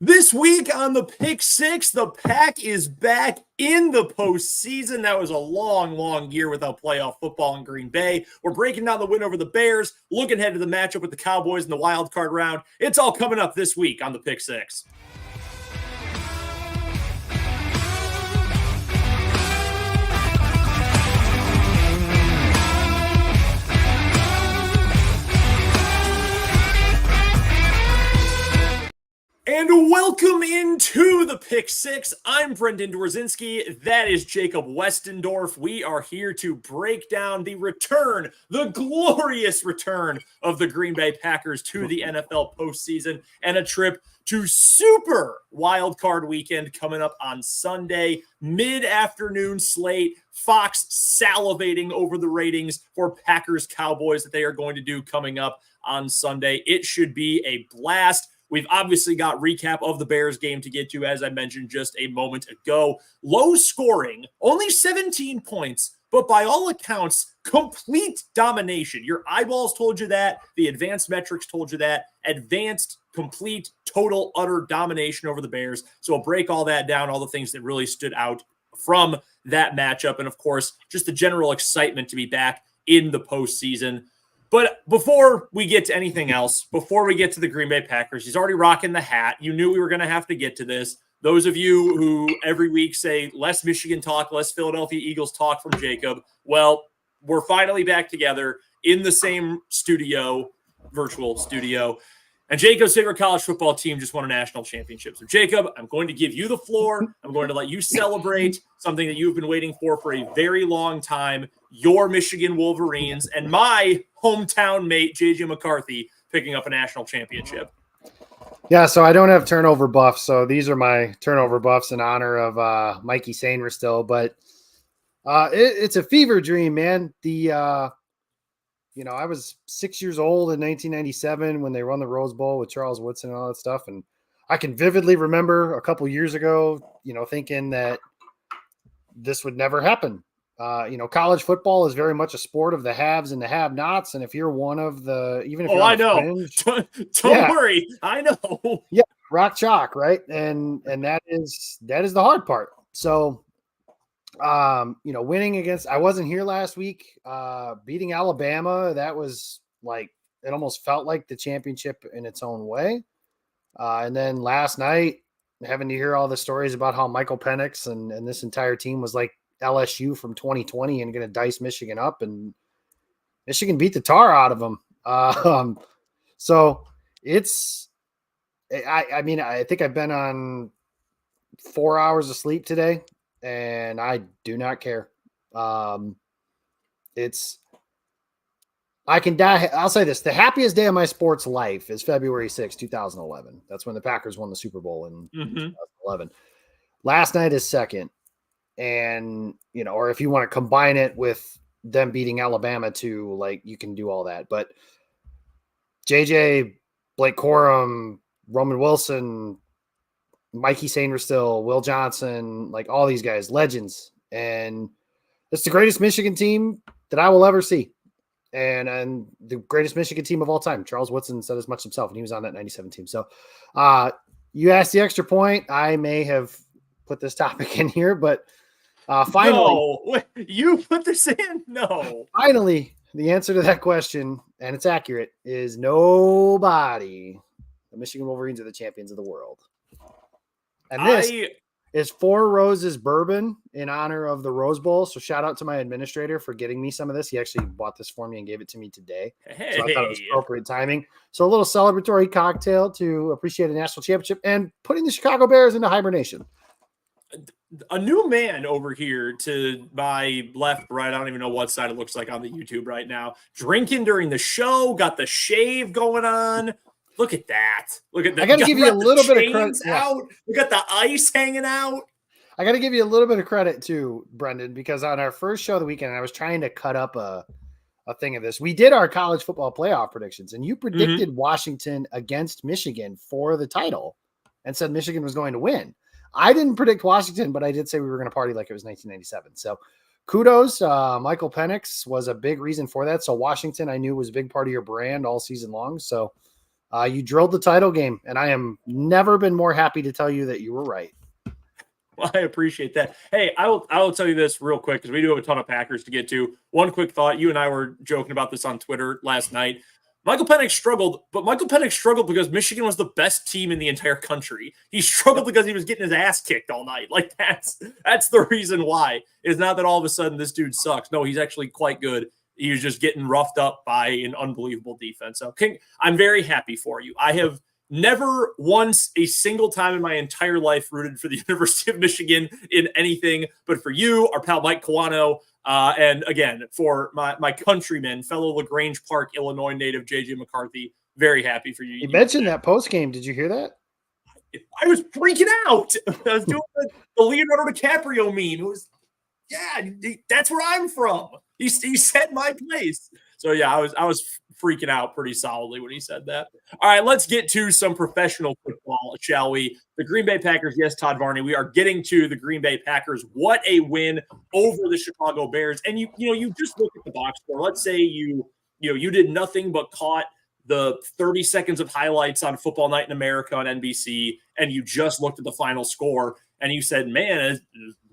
This week on the Pick Six, the Pack is back in the postseason. That was a long year without playoff football in Green Bay. We're breaking down the win over the Bears, looking ahead to the matchup with the Cowboys in the wild card round. It's all coming up this week on the Pick Six. And welcome into the Pick Six. I'm Brendan Dworzinski. That is Jacob Westendorf. We are here to break down the return, the glorious return of the Green Bay Packers to the NFL postseason and a trip to Super Wild Card Weekend coming up on Sunday, mid-afternoon slate. Fox salivating over the ratings for Packers Cowboys that they are going to do coming up on Sunday. It should be a blast. We've obviously got recap of the Bears game to get to, as I mentioned just a moment ago. Low scoring, only 17 points, but by all accounts, complete domination. Your eyeballs told you that. The advanced metrics told you that. Advanced, complete, total, utter domination over the Bears. So we'll break all that down, all the things that really stood out from that matchup. And, of course, just the general excitement to be back in the postseason. But before we get to anything else, before we get to the Green Bay Packers, he's already rocking the hat. You knew we were going to have to get to this. Those of you who every week say less Michigan talk, less Philadelphia Eagles talk from Jacob, well, we're finally back together in the same studio, virtual studio. And Jacob's favorite college football team just won a national championship. So, Jacob, I'm going to give you the floor. I'm going to let you celebrate something that you've been waiting for a very long time. Your Michigan Wolverines and my hometown mate, J.J. McCarthy, picking up a national championship. Yeah, so I don't have turnover buffs. So these are my turnover buffs in honor of Mikey Sainristil. But it's a fever dream, man. I was 6 years old in 1997 when they won the Rose Bowl with Charles Woodson and all that stuff. And I can vividly remember a couple years ago, thinking that this would never happen. College football is very much a sport of the haves and the have-nots. And if you're one of the, even if you're I know. Fringe, don't worry. I know. Yeah. Rock chalk. Right. And that is the hard part. So, winning against, I wasn't here last week, beating Alabama. That was like, it almost felt like the championship in its own way. And then last night, having to hear all the stories about how Michael Penix and this entire team was like LSU from 2020 and going to dice Michigan up, and Michigan beat the tar out of them. So it's, I think I've been on 4 hours of sleep today, and I do not care. I can die. I'll say this. The happiest day of my sports life is February 6, 2011. That's when the Packers won the Super Bowl in 2011. Last night is second. And, or if you want to combine it with them beating Alabama too, like you can do all that. But JJ, Blake Corum, Roman Wilson, Mikey Sainristil, Will Johnson, like all these guys, legends. And it's the greatest Michigan team that I will ever see. And the greatest Michigan team of all time. Charles Woodson said as much himself, and he was on that 97 team. So you asked the extra point. I may have put this topic in here, but finally. No, you put this in? No. Finally, the answer to that question, and it's accurate, is nobody. The Michigan Wolverines are the champions of the world. And this is Four Roses bourbon in honor of the Rose Bowl. So shout out to my administrator for getting me some of this. He actually bought this for me and gave it to me today. Hey. So I thought it was appropriate timing. So a little celebratory cocktail to appreciate a national championship and putting the Chicago Bears into hibernation. A new man over here to my left, right. I don't even know what side it looks like on the YouTube right now. Drinking during the show, got the shave going on. Look at that. Look at that. I got to give you a little bit of credit. Out. We got the ice hanging out. I got to give you a little bit of credit too, Brendan, because on our first show of the weekend, I was trying to cut up a thing of this. We did our college football playoff predictions, and you predicted Washington against Michigan for the title and said Michigan was going to win. I didn't predict Washington, but I did say we were going to party like it was 1997. So kudos. Michael Penix was a big reason for that. So Washington, I knew, was a big part of your brand all season long. So You drilled the title game, and I am never been more happy to tell you that you were right. Well, I appreciate that. Hey, I will tell you this real quick because we do have a ton of Packers to get to. One quick thought. You and I were joking about this on Twitter last night. Michael Penix struggled, but Michael Penix struggled because Michigan was the best team in the entire country. He struggled because he was getting his ass kicked all night. Like that's the reason why. It's not that all of a sudden this dude sucks. No, he's actually quite good. He was just getting roughed up by an unbelievable defense. So I'm very happy for you. I have never once a single time in my entire life rooted for the University of Michigan in anything, but for you, our pal Mike Kawano, and again, for my countryman, fellow LaGrange Park, Illinois native JJ McCarthy, very happy for you. You mentioned that post game. Did you hear that? I was freaking out. I was doing the Leonardo DiCaprio meme. It was, yeah, that's where I'm from. He said my place. So yeah, I was freaking out pretty solidly when he said that. All right, let's get to some professional football, shall we? The Green Bay Packers, yes, Todd Varney. We are getting to the Green Bay Packers. What a win over the Chicago Bears. And you just look at the box score. Let's say you did nothing but caught the 30 seconds of highlights on Football Night in America on NBC, and you just looked at the final score and you said, man, it's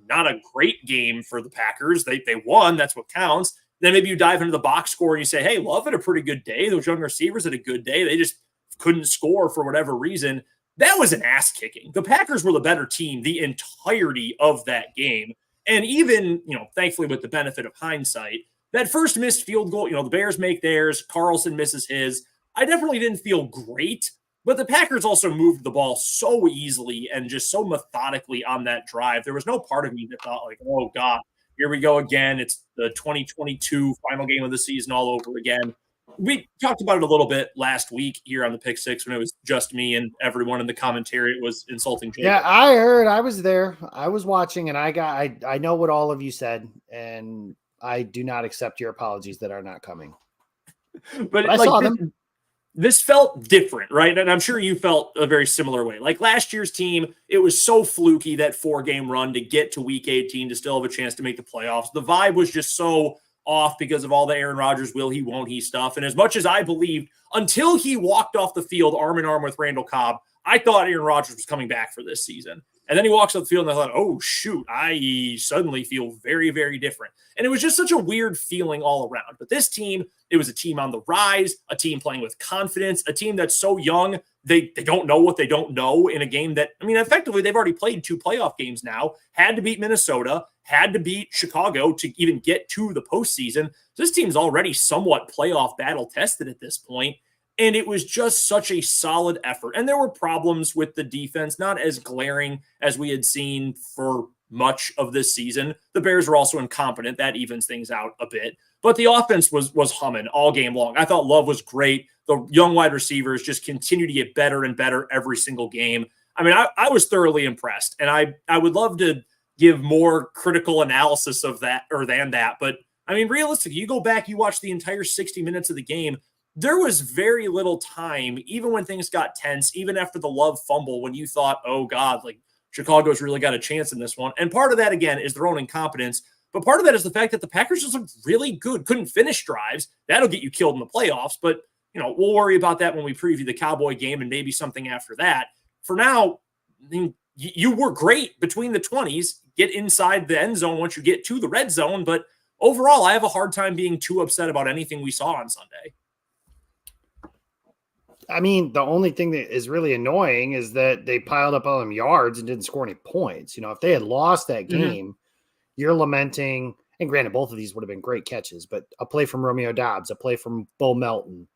not a great game for the Packers. They won. That's what counts. Then maybe you dive into the box score and you say, hey, Love had a pretty good day. Those young receivers had a good day. They just couldn't score for whatever reason. That was an ass kicking. The Packers were the better team the entirety of that game. And even, thankfully with the benefit of hindsight, that first missed field goal, the Bears make theirs, Carlson misses his. I definitely didn't feel great, but the Packers also moved the ball so easily and just so methodically on that drive. There was no part of me that thought like, oh God, here we go again. It's the 2022 final game of the season all over again. We talked about it a little bit last week here on the Pick Six when it was just me and everyone in the commentary. It was insulting. Jacob. Yeah, I heard. I was there. I was watching, and I know what all of you said, and I do not accept your apologies that are not coming. But I saw them. This felt different, right? And I'm sure you felt a very similar way. Like last year's team, it was so fluky, that 4-game run to get to week 18 to still have a chance to make the playoffs. The vibe was just so off because of all the Aaron Rodgers will he, won't he stuff. And as much as I believed, until he walked off the field arm in arm with Randall Cobb, I thought Aaron Rodgers was coming back for this season. And then he walks off the field and I thought, oh, shoot, I suddenly feel very, very different. And it was just such a weird feeling all around. But this team, it was a team on the rise, a team playing with confidence, a team that's so young, they don't know what they don't know in a game that, effectively they've already played 2 playoff games now, had to beat Minnesota, had to beat Chicago to even get to the postseason. This team's already somewhat playoff battle tested at this point. And it was just such a solid effort. And there were problems with the defense, not as glaring as we had seen for much of this season. The Bears were also incompetent. That evens things out a bit. But the offense was humming all game long. I thought Love was great. The young wide receivers just continue to get better and better every single game. I was thoroughly impressed. And I would love to give more critical analysis of that or than that. But, realistically, you go back, you watch the entire 60 minutes of the game, there was very little time, even when things got tense, even after the Love fumble, when you thought, oh God, like Chicago's really got a chance in this one. And part of that, again, is their own incompetence. But part of that is the fact that the Packers just looked really good, couldn't finish drives. That'll get you killed in the playoffs. But, we'll worry about that when we preview the Cowboy game and maybe something after that. For now, you were great between the 20s, get inside the end zone once you get to the red zone. But overall, I have a hard time being too upset about anything we saw on Sunday. The only thing that is really annoying is that they piled up all them yards and didn't score any points. If they had lost that game, you're lamenting, and granted, both of these would have been great catches, but a play from Romeo Doubs, a play from Bo Melton,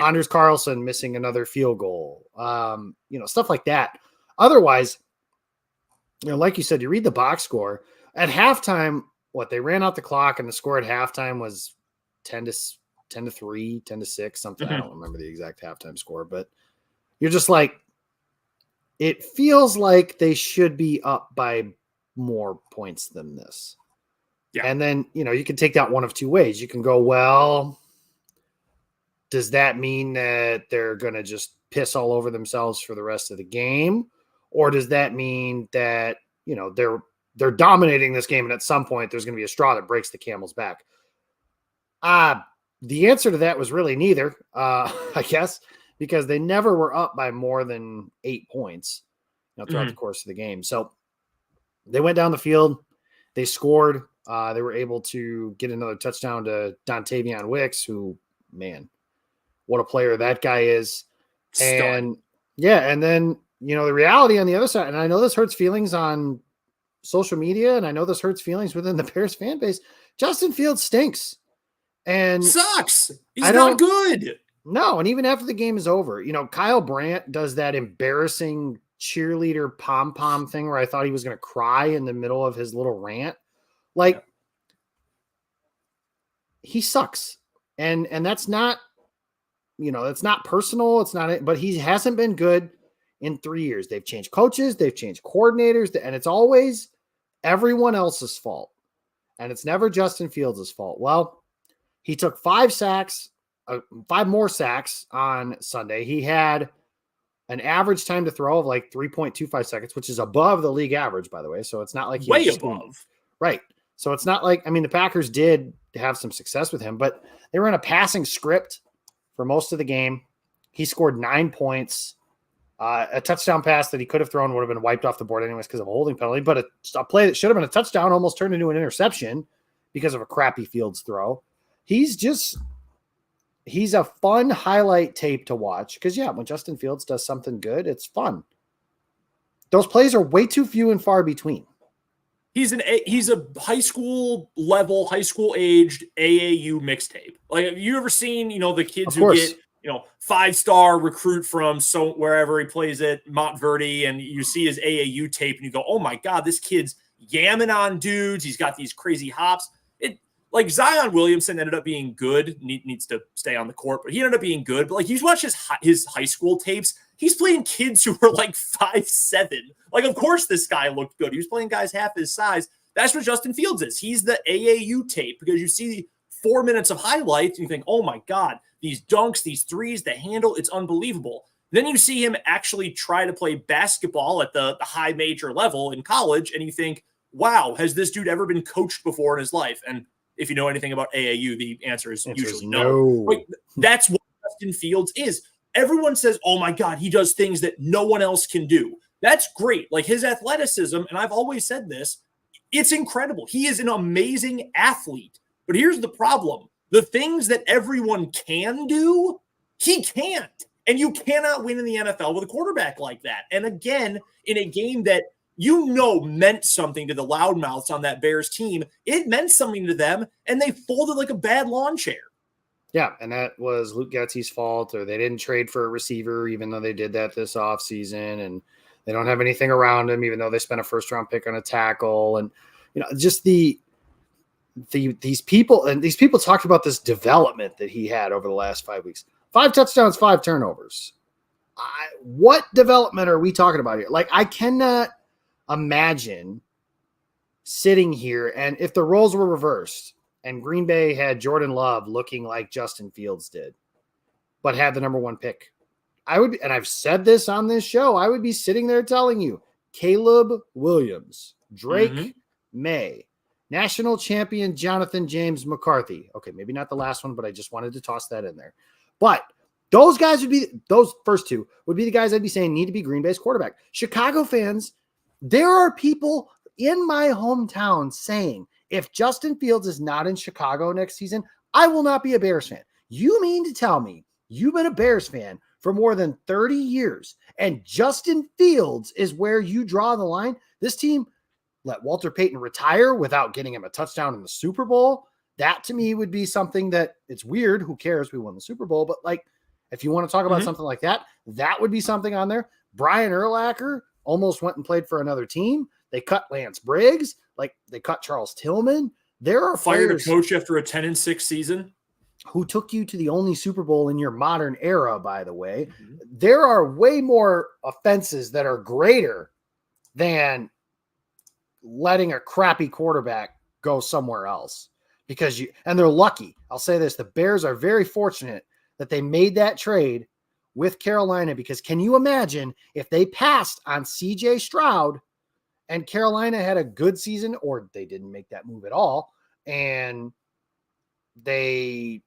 Anders Carlson missing another field goal, stuff like that. Otherwise, like you said, you read the box score at halftime, they ran out the clock and the score at halftime was 10-3, 10-6, something. I don't remember the exact halftime score, but you're just like, it feels like they should be up by more points than this. Yeah. And then, you can take that one of two ways. You can go, well, does that mean that they're going to just piss all over themselves for the rest of the game? Or does that mean that, they're dominating this game and at some point there's going to be a straw that breaks the camel's back? The answer to that was really neither, I guess. because they never were up by more than 8 points, throughout the course of the game. So they went down the field, they scored. They were able to get another touchdown to Dontavion Wicks, who, man, what a player that guy is. And then, the reality on the other side, and I know this hurts feelings on social media, and I know this hurts feelings within the Bears fan base. Justin Fields stinks. And sucks. He's not good. No, and even after the game is over, Kyle Brandt does that embarrassing cheerleader pom-pom thing where I thought he was going to cry in the middle of his little rant. Like, he sucks. And that's not, it's not personal. It's not, but he hasn't been good in 3 years. They've changed coaches, they've changed coordinators, and it's always everyone else's fault. And it's never Justin Fields' fault. Well, he took 5 more sacks on Sunday. He had an average time to throw of like 3.25 seconds, which is above the league average, by the way. So it's not like way above. Right. So it's not like, the Packers did have some success with him, but they were in a passing script for most of the game. He scored 9 points. A touchdown pass that he could have thrown would have been wiped off the board anyways because of a holding penalty, but a play that should have been a touchdown almost turned into an interception because of a crappy Fields throw. He's a fun highlight tape to watch because, when Justin Fields does something good, it's fun. Those plays are way too few and far between. He's a high school aged AAU mixtape. Like, have you ever seen, the kids who get, 5-star recruit from wherever he plays at Montverde, and you see his AAU tape and you go, oh my God, this kid's yamming on dudes. He's got these crazy hops. Like Zion Williamson ended up being good, needs to stay on the court, but he ended up being good. But like, you watch his high school tapes, he's playing kids who were like 5'7". Like, of course this guy looked good. He was playing guys half his size. That's what Justin Fields is. He's the AAU tape because you see 4 minutes of highlights and you think, oh my God, these dunks, these threes, the handle, it's unbelievable. Then you see him actually try to play basketball at the high major level in college, and you think, wow, has this dude ever been coached before in his life? And if you know anything about AAU, the answer is usually no. Like, that's what Justin Fields is. Everyone says, oh my God, he does things that no one else can do. That's great. Like, his athleticism, and I've always said this, it's incredible. He is an amazing athlete. But here's the problem. The things that everyone can do, he can't. And you cannot win in the NFL with a quarterback like that. And again, in a game that meant something to the loudmouths on that Bears team, it meant something to them, and they folded like a bad lawn chair. Yeah, and that was Luke Getsy's fault, or they didn't trade for a receiver, even though they did that this offseason, and they don't have anything around him, even though they spent a first-round pick on a tackle. And, just these people talked about this development that he had over the last 5 weeks. 5 touchdowns, 5 turnovers. What development are we talking about here? Like, I cannot imagine sitting here, and if the roles were reversed and Green Bay had Jordan Love looking like Justin Fields did, but had the number 1 pick, I would, and I've said this on this show, I would be sitting there telling you, Caleb Williams, Drake May, national champion Jonathan James McCarthy. Okay, maybe not the last one, but I just wanted to toss that in there. But those first 2 would be the guys I'd be saying need to be Green Bay's quarterback. Chicago fans, there are people in my hometown saying, if Justin Fields is not in Chicago next season, I will not be a Bears fan. You mean to tell me you've been a Bears fan for more than 30 years and Justin Fields is where you draw the line? This team let Walter Payton retire without getting him a touchdown in the Super Bowl. That to me would be something that, it's weird. Who cares? We won the Super Bowl. But like, if you want to talk about something like that, that would be something on there. Brian Urlacher almost went and played for another team. They cut Lance Briggs. Like, they cut Charles Tillman. There are fired a coach after a 10-6 season who took you to the only Super Bowl in your modern era, by the way. There are way more offenses that are greater than letting a crappy quarterback go somewhere else and they're lucky. I'll say this. The Bears are very fortunate that they made that trade with Carolina, because can you imagine if they passed on CJ Stroud and Carolina had a good season, or they didn't make that move at all, and if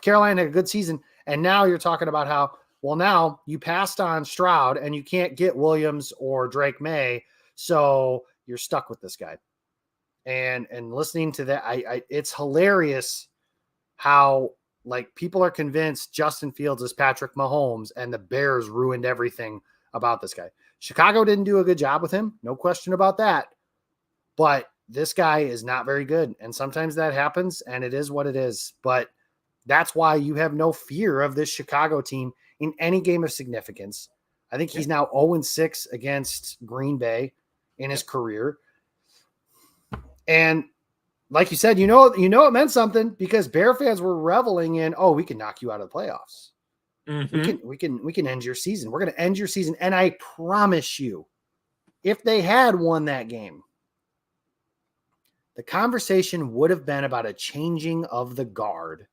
Carolina had a good season, and now you're talking about how, Well, now you passed on Stroud and you can't get Williams or Drake May, so you're stuck with this guy. And listening to that, it's hilarious how like people are convinced Justin Fields is Patrick Mahomes and the Bears ruined everything about this guy. Chicago didn't do a good job with him, no question about that. But this guy is not very good, and sometimes that happens, and it is what it is. But that's why you have no fear of this Chicago team in any game of significance. I think he's now 0-6 against Green Bay in his career. And like you said, it meant something because Bear fans were reveling in, oh, we can knock you out of the playoffs. Mm-hmm. We can end your season. We're going to end your season. And I promise you, if they had won that game, the conversation would have been about a changing of the guard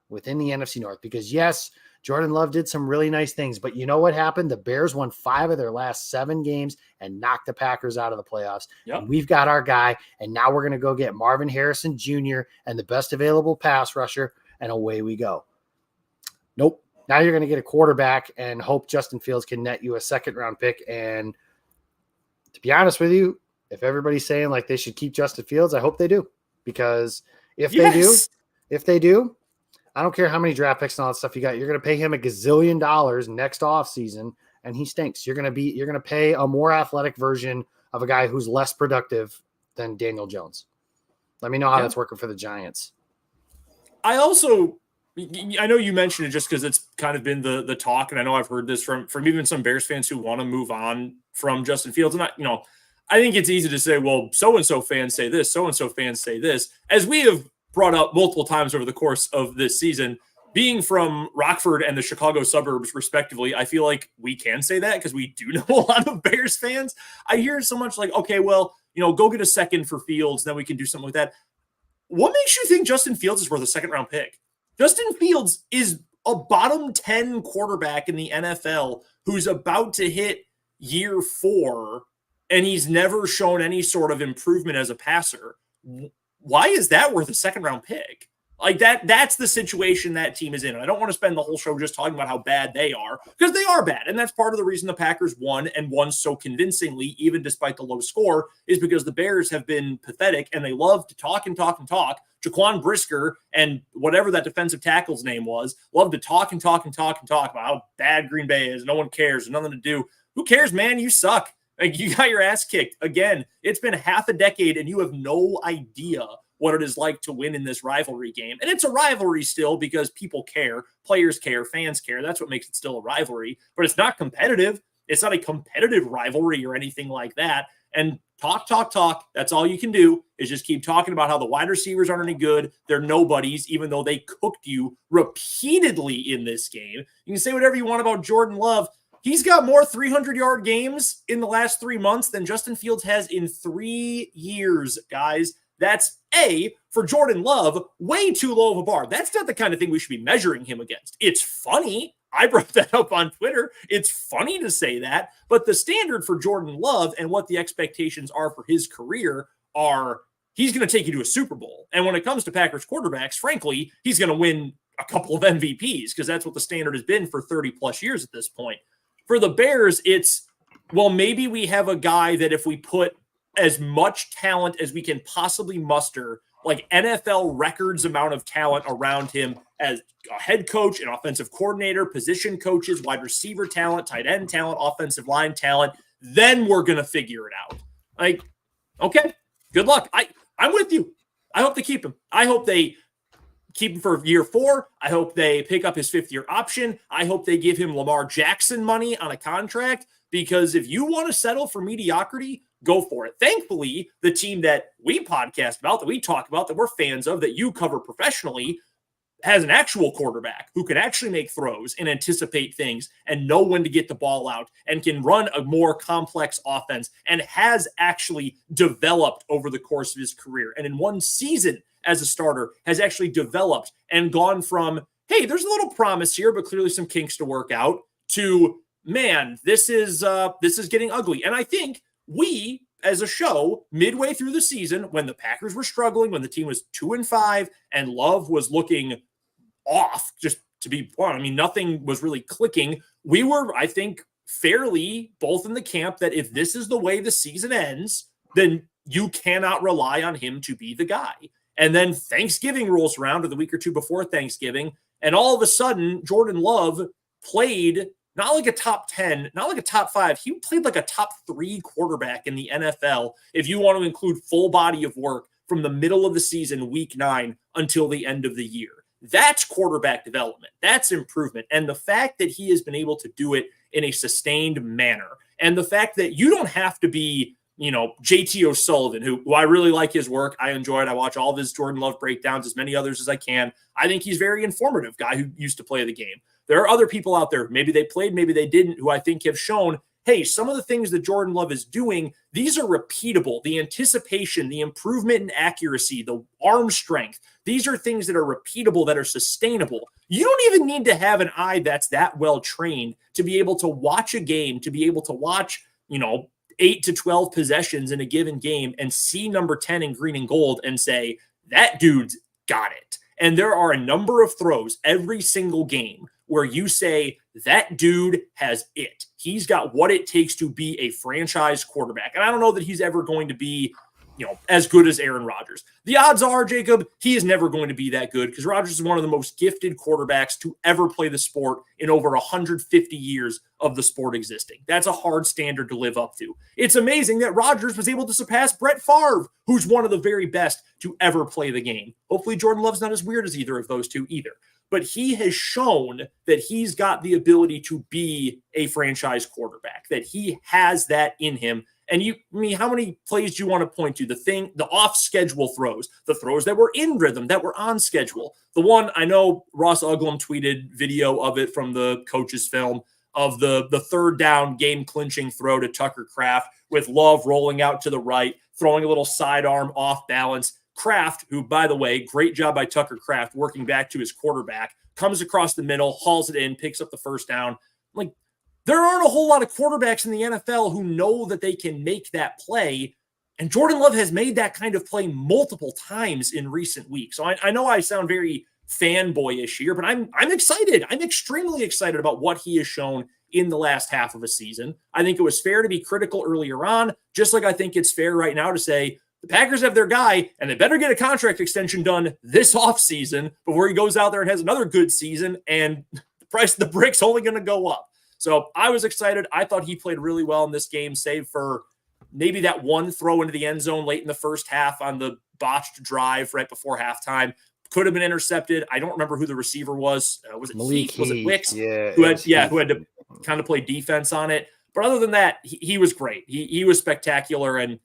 within the NFC North, because yes, Jordan Love did some really nice things, but you know what happened? The Bears won 5 of their last 7 games and knocked the Packers out of the playoffs. Yep. And we've got our guy, and now we're going to go get Marvin Harrison Jr. and the best available pass rusher, and away we go. Nope. Now you're going to get a quarterback and hope Justin Fields can net you a second-round pick. And to be honest with you, if everybody's saying like they should keep Justin Fields, I hope they do, because if they do, I don't care how many draft picks and all that stuff you got. You're going to pay him $1 gazillion next offseason, and he stinks. You're going to pay a more athletic version of a guy who's less productive than Daniel Jones. Let me know how that's working for the Giants. I know you mentioned it just because it's kind of been the talk, and I know I've heard this from even some Bears fans who want to move on from Justin Fields. And I think it's easy to say, well, so-and-so fans say this, so-and-so fans say this. As we have brought up multiple times over the course of this season, being from Rockford and the Chicago suburbs, respectively, I feel like we can say that because we do know a lot of Bears fans. I hear so much like, okay, well, go get a second for Fields, then we can do something like that. What makes you think Justin Fields is worth a second-round pick? Justin Fields is a bottom 10 quarterback in the NFL who's about to hit year 4, and he's never shown any sort of improvement as a passer. Why is that worth a second-round pick? Like that's the situation that team is in. And I don't want to spend the whole show just talking about how bad they are, because they are bad. And that's part of the reason the Packers won, and won so convincingly, even despite the low score, is because the Bears have been pathetic, and they love to talk and talk and talk. Jaquan Brisker and whatever that defensive tackle's name was, love to talk and talk and talk and talk about how bad Green Bay is. No one cares. There's nothing to do. Who cares, man? You suck. Like, you got your ass kicked. Again, it's been half a decade, and you have no idea what it is like to win in this rivalry game. And it's a rivalry still because people care, players care, fans care. That's what makes it still a rivalry. But it's not competitive. It's not a competitive rivalry or anything like that. And talk. That's all you can do, is just keep talking about how the wide receivers aren't any good. They're nobodies, even though they cooked you repeatedly in this game. You can say whatever you want about Jordan Love. He's got more 300-yard games in the last 3 months than Justin Fields has in 3 years, guys. That's for Jordan Love, way too low of a bar. That's not the kind of thing we should be measuring him against. It's funny. I brought that up on Twitter. It's funny to say that, but the standard for Jordan Love and what the expectations are for his career are, he's going to take you to a Super Bowl. And when it comes to Packers quarterbacks, frankly, he's going to win a couple of MVPs, because that's what the standard has been for 30 plus years at this point. For the Bears, it's, well, maybe we have a guy that if we put as much talent as we can possibly muster, like NFL records amount of talent around him, as a head coach, an offensive coordinator, position coaches, wide receiver talent, tight end talent, offensive line talent, then we're going to figure it out. Like, okay, good luck. I'm with you. I hope they keep him. I hope they keep him for year 4. I hope they pick up his 5th-year option. I hope they give him Lamar Jackson money on a contract, because if you want to settle for mediocrity, go for it. Thankfully, the team that we podcast about, that we talk about, that we're fans of, that you cover professionally, has an actual quarterback who can actually make throws and anticipate things and know when to get the ball out and can run a more complex offense, and has actually developed over the course of his career. And in one season as a starter has actually developed and gone from, hey, there's a little promise here, but clearly some kinks to work out, to, man, this is getting ugly. And I think we, as a show, midway through the season, when the Packers were struggling, when the team was 2-5 and Love was looking off, just to be blunt. I mean, nothing was really clicking. We were, I think, fairly both in the camp that if this is the way the season ends, then you cannot rely on him to be the guy. And then Thanksgiving rolls around, or the week or two before Thanksgiving, and all of a sudden, Jordan Love played not like a top 10, not like a top 5. He played like a top 3 quarterback in the NFL, if you want to include full body of work from the middle of the season, week 9, until the end of the year. That's quarterback development. That's improvement. And the fact that he has been able to do it in a sustained manner, and the fact that you don't have to be, JT O'Sullivan, who I really like his work. I enjoy it. I watch all of his Jordan Love breakdowns, as many others as I can. I think he's very informative guy who used to play the game. There are other people out there, maybe they played, maybe they didn't, who I think have shown, hey, some of the things that Jordan Love is doing, these are repeatable. The anticipation, the improvement in accuracy, the arm strength, these are things that are repeatable, that are sustainable. You don't even need to have an eye that's that well trained to be able to watch a game, to be able to watch, 8 to 12 possessions in a given game and see number 10 in green and gold and say, that dude's got it. And there are a number of throws every single game where you say, that dude has it. He's got what it takes to be a franchise quarterback. And I don't know that he's ever going to be, as good as Aaron Rodgers. The odds are, Jacob, he is never going to be that good because Rodgers is one of the most gifted quarterbacks to ever play the sport in over 150 years of the sport existing. That's a hard standard to live up to. It's amazing that Rodgers was able to surpass Brett Favre, who's one of the very best to ever play the game. Hopefully Jordan Love's not as weird as either of those two either. But he has shown that he's got the ability to be a franchise quarterback, that he has that in him. And how many plays do you want to point to? The off-schedule throws, the throws that were in rhythm, that were on schedule. The one, I know Ross Uglum tweeted video of it from the coach's film of the third down game-clinching throw to Tucker Kraft with Love rolling out to the right, throwing a little sidearm off balance. Kraft, who, by the way, great job by Tucker Kraft working back to his quarterback, comes across the middle, hauls it in, picks up the first down. There aren't a whole lot of quarterbacks in the NFL who know that they can make that play, and Jordan Love has made that kind of play multiple times in recent weeks. So I know I sound very fanboyish here, but I'm excited. I'm extremely excited about what he has shown in the last half of a season. I think it was fair to be critical earlier on, just like I think it's fair right now to say the Packers have their guy, and they better get a contract extension done this offseason before he goes out there and has another good season, and the price of the brick's only going to go up. So I was excited. I thought he played really well in this game, save for maybe that one throw into the end zone late in the first half on the botched drive right before halftime. Could have been intercepted. I don't remember who the receiver was. Was it Heath? Was it Wicks? Yeah, who had to kind of play defense on it. But other than that, he was great. He was spectacular. And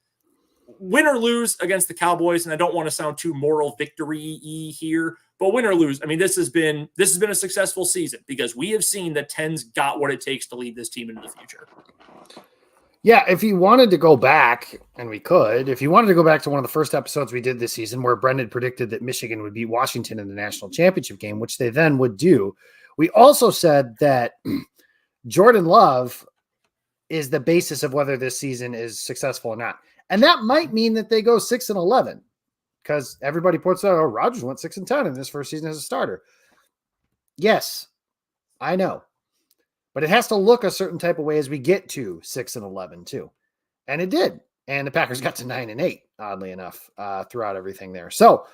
win or lose against the Cowboys, and I don't want to sound too moral victory-y here, but win or lose, I mean, this has been a successful season because we have seen that 10's got what it takes to lead this team into the future. Yeah, if you wanted to go back, and we could, if you wanted to go back to one of the first episodes we did this season where Brendan predicted that Michigan would beat Washington in the national championship game, which they then would do, we also said that Jordan Love is the basis of whether this season is successful or not. And that might mean that they go 6-11 because everybody points out, Rodgers went 6-10 in this first season as a starter. Yes, I know. But it has to look a certain type of way as we get to 6-11 too. And it did. And the Packers got to 9-8, oddly enough, throughout everything there. So,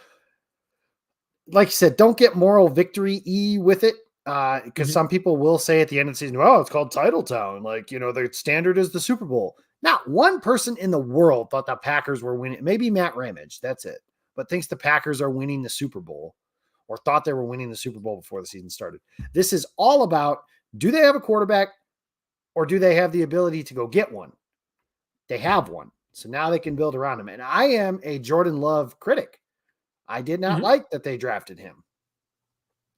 like you said, don't get moral victory-y with it. Because some people will say at the end of the season, it's called Title Town. The standard is the Super Bowl. Not one person in the world thought the Packers were winning. Maybe Matt Ramage, that's it. But thinks the Packers are winning the Super Bowl or thought they were winning the Super Bowl before the season started. This is all about, do they have a quarterback or do they have the ability to go get one? They have one. So now they can build around him. And I am a Jordan Love critic. I did not like that they drafted him.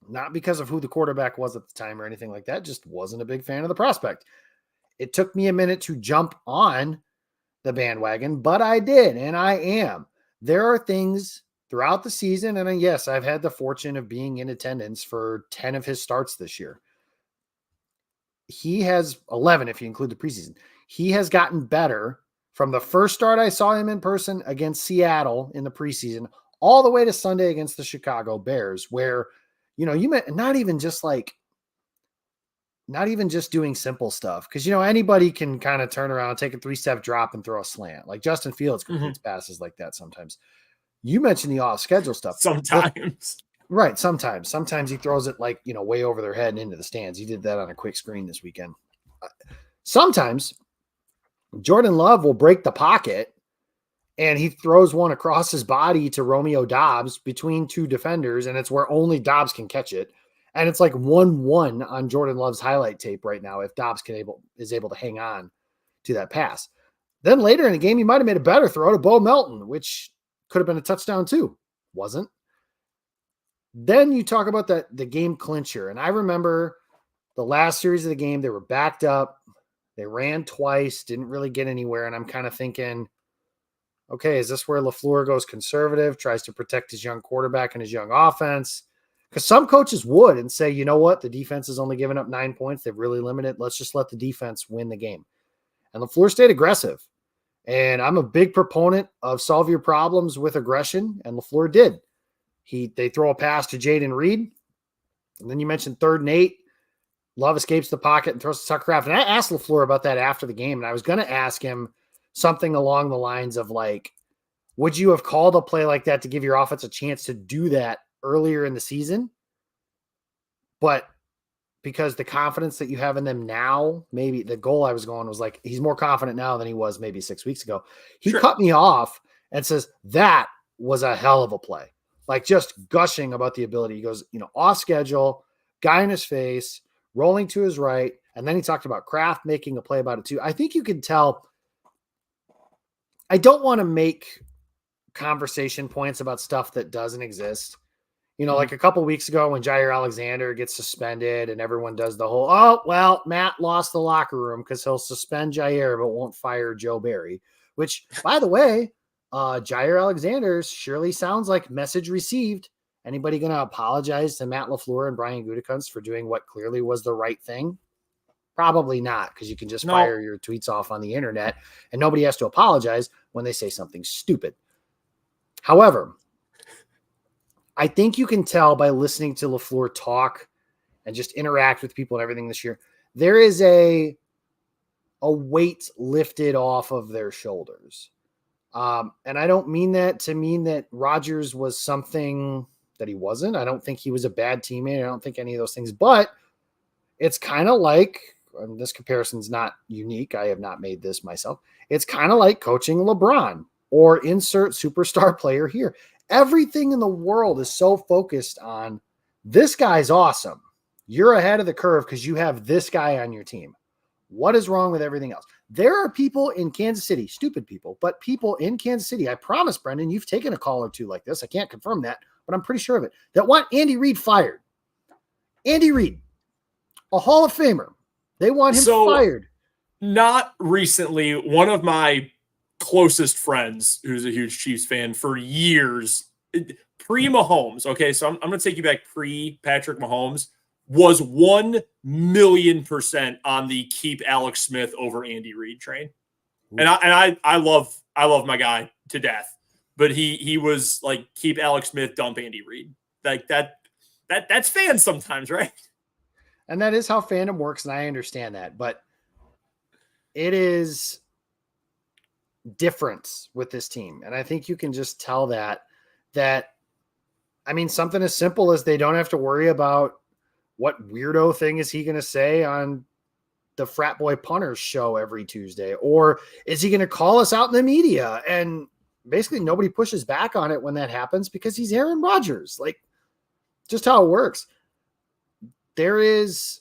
Not because of who the quarterback was at the time or anything like that. Just wasn't a big fan of the prospect. It took me a minute to jump on the bandwagon, but I did, and I am. There are things throughout the season, and yes, I've had the fortune of being in attendance for 10 of his starts this year. He has 11 if you include the preseason. He has gotten better from the first start I saw him in person against Seattle in the preseason all the way to Sunday against the Chicago Bears, where you meant not even just doing simple stuff. Cause anybody can kind of turn around, take a 3-step drop and throw a slant. Like Justin Fields completes passes like that sometimes. You mentioned the off schedule stuff. Sometimes. Right. Sometimes he throws it way over their head and into the stands. He did that on a quick screen this weekend. Sometimes Jordan Love will break the pocket and he throws one across his body to Romeo Doubs between two defenders, and it's where only Doubs can catch it. And it's like 1-1 on Jordan Love's highlight tape right now if Doubs is able to hang on to that pass. Then later in the game, he might have made a better throw to Bo Melton, which could have been a touchdown too. Wasn't. Then you talk about the game clincher. And I remember the last series of the game, they were backed up. They ran twice, didn't really get anywhere. And I'm kind of thinking, okay, is this where LaFleur goes conservative, tries to protect his young quarterback and his young offense? Because some coaches would and say, you know what? The defense has only given up 9 points. They've really limited. Let's just let the defense win the game. And LaFleur stayed aggressive. And I'm a big proponent of solve your problems with aggression. And LaFleur did. They throw a pass to Jaden Reed. And then you mentioned 3rd and 8. Love escapes the pocket and throws to Tucker Kraft. And I asked LaFleur about that after the game. And I was going to ask him something along the lines of would you have called a play like that to give your offense a chance to do that earlier in the season? But because the confidence that you have in them now, maybe the goal I was going was he's more confident now than he was maybe 6 weeks ago. He cut me off and says, that was a hell of a play. Just gushing about the ability. He goes, off schedule, guy in his face, rolling to his right. And then he talked about Kraft making a play about it too. I think you can tell. I don't want to make conversation points about stuff that doesn't exist. Like a couple weeks ago when Jair Alexander gets suspended and everyone does the whole, oh, well, Matt lost the locker room because he'll suspend Jair but won't fire Joe Barry, which, by the way, Jair Alexander surely sounds like message received. Anybody going to apologize to Matt LaFleur and Brian Gutekunst for doing what clearly was the right thing? Probably not, because you can just fire your tweets off on the internet and nobody has to apologize when they say something stupid. However, I think you can tell by listening to LaFleur talk and just interact with people and everything this year, there is a weight lifted off of their shoulders. And I don't mean that to mean that Rodgers was something that he wasn't. I don't think he was a bad teammate. I don't think any of those things, but it's kind of like, and this comparison's not unique. I have not made this myself. It's kind of like coaching LeBron or insert superstar player here. Everything in the world is so focused on this guy's awesome. You're ahead of the curve because you have this guy on your team. What is wrong with everything else? There are people in Kansas City, stupid people, but people in Kansas City, I promise, Brendan, you've taken a call or two like this. I can't confirm that, but I'm pretty sure of it, that want Andy Reid fired. Andy Reid, a Hall of Famer. They want him fired. Not recently, one of my closest friends, who's a huge Chiefs fan for years, pre-Mahomes, okay, so I'm going to take you back pre-Patrick Mahomes, was 1,000,000% on the keep Alex Smith over Andy Reid train. And I love my guy to death, but he was like, keep Alex Smith, dump Andy Reid. Like that's fans sometimes, right? And that is how fandom works, and I understand that, but it is difference with this team. And I think you can just tell that, I mean, something as simple as they don't have to worry about what weirdo thing is he going to say on the Frat Boy Punters show every Tuesday, or is he going to call us out in the media? And basically nobody pushes back on it when that happens because he's Aaron Rodgers. Like, just how it works. There's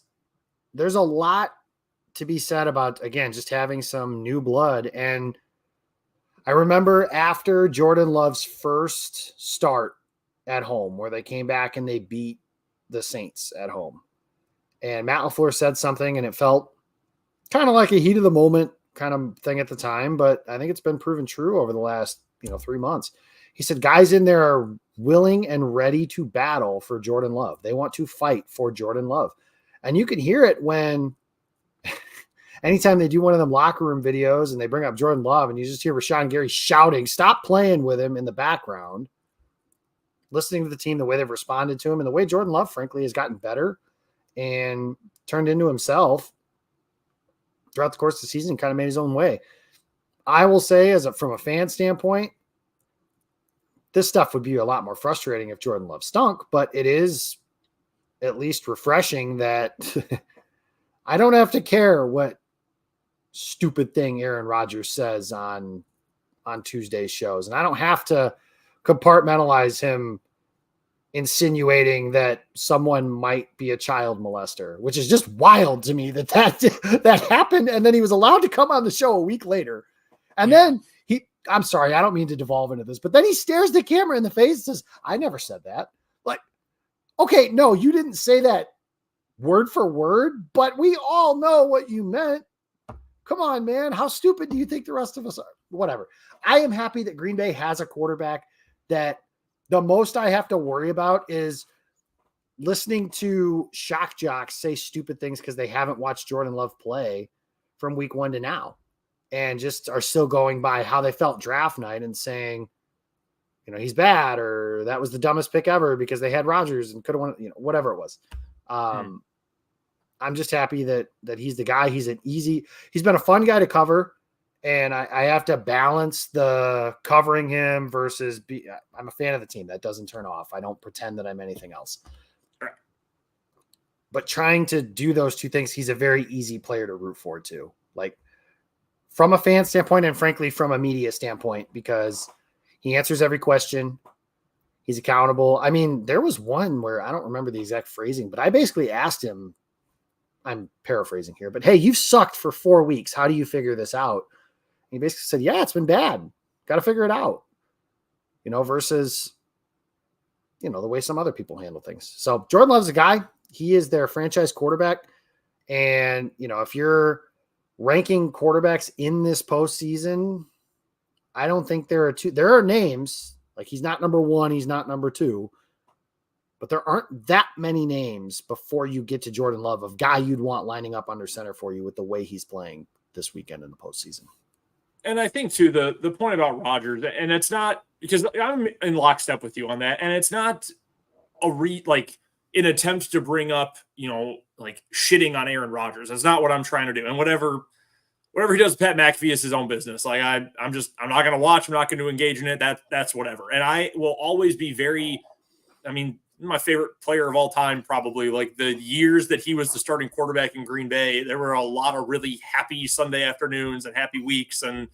a lot to be said about, again, just having some new blood. And I remember after Jordan Love's first start at home, where they came back and they beat the Saints at home, and Matt LaFleur said something, and it felt kind of like a heat of the moment kind of thing at the time, but I think it's been proven true over the last 3 months. He said guys in there are willing and ready to battle for Jordan Love. They want to fight for Jordan Love. And you can hear it when anytime they do one of them locker room videos and they bring up Jordan Love, and you just hear Rashawn Gary shouting, stop playing with him in the background. listening to the team, the way they've responded to him, and the way Jordan Love, frankly, has gotten better and turned into himself throughout the course of the season, kind of made his own way. I will say, from a fan standpoint, this stuff would be a lot more frustrating if Jordan Love stunk, but it is at least refreshing that I don't have to care what stupid thing Aaron Rodgers says on Tuesday's shows. And I don't have to compartmentalize him insinuating that someone might be a child molester, which is just wild to me that happened. And then he was allowed to come on the show a week later. And then I'm sorry, I don't mean to devolve into this, but then he stares the camera in the face and says, I never said that. Like, okay, no, you didn't say that word for word, but we all know what you meant. Come on, man. How stupid do you think the rest of us are? Whatever. I am happy that Green Bay has a quarterback that the most I have to worry about is listening to shock jocks say stupid things because they haven't watched Jordan Love play from week 1 to now and just are still going by how they felt draft night and saying, he's bad, or that was the dumbest pick ever because they had Rodgers and could have won, whatever it was. I'm just happy that he's the guy. He's been a fun guy to cover. And I have to balance the covering him versus I'm a fan of the team. That doesn't turn off. I don't pretend that I'm anything else. But trying to do those two things, he's a very easy player to root for too. Like from a fan standpoint and frankly from a media standpoint, because he answers every question. He's accountable. I mean, there was one where I don't remember the exact phrasing, but I basically asked him, I'm paraphrasing here, but hey, you've sucked for 4 weeks. How do you figure this out? He basically said, yeah, it's been bad. Got to figure it out, versus, the way some other people handle things. So Jordan Love's a guy. He is their franchise quarterback. And, if you're ranking quarterbacks in this postseason, I don't think there are names, like he's not number 1, he's not number 2, but there aren't that many names before you get to Jordan Love of guy you'd want lining up under center for you with the way he's playing this weekend in the postseason. And I think too, the point about Rodgers, and it's not because I'm in lockstep with you on that, and it's not an attempt to bring up, shitting on Aaron Rodgers. That's not what I'm trying to do. And whatever he does with Pat McAfee is his own business. Like I'm not going to watch. I'm not going to engage in it. That's whatever. And I will always be my favorite player of all time, probably. Like the years that he was the starting quarterback in Green Bay, there were a lot of really happy Sunday afternoons and happy weeks, and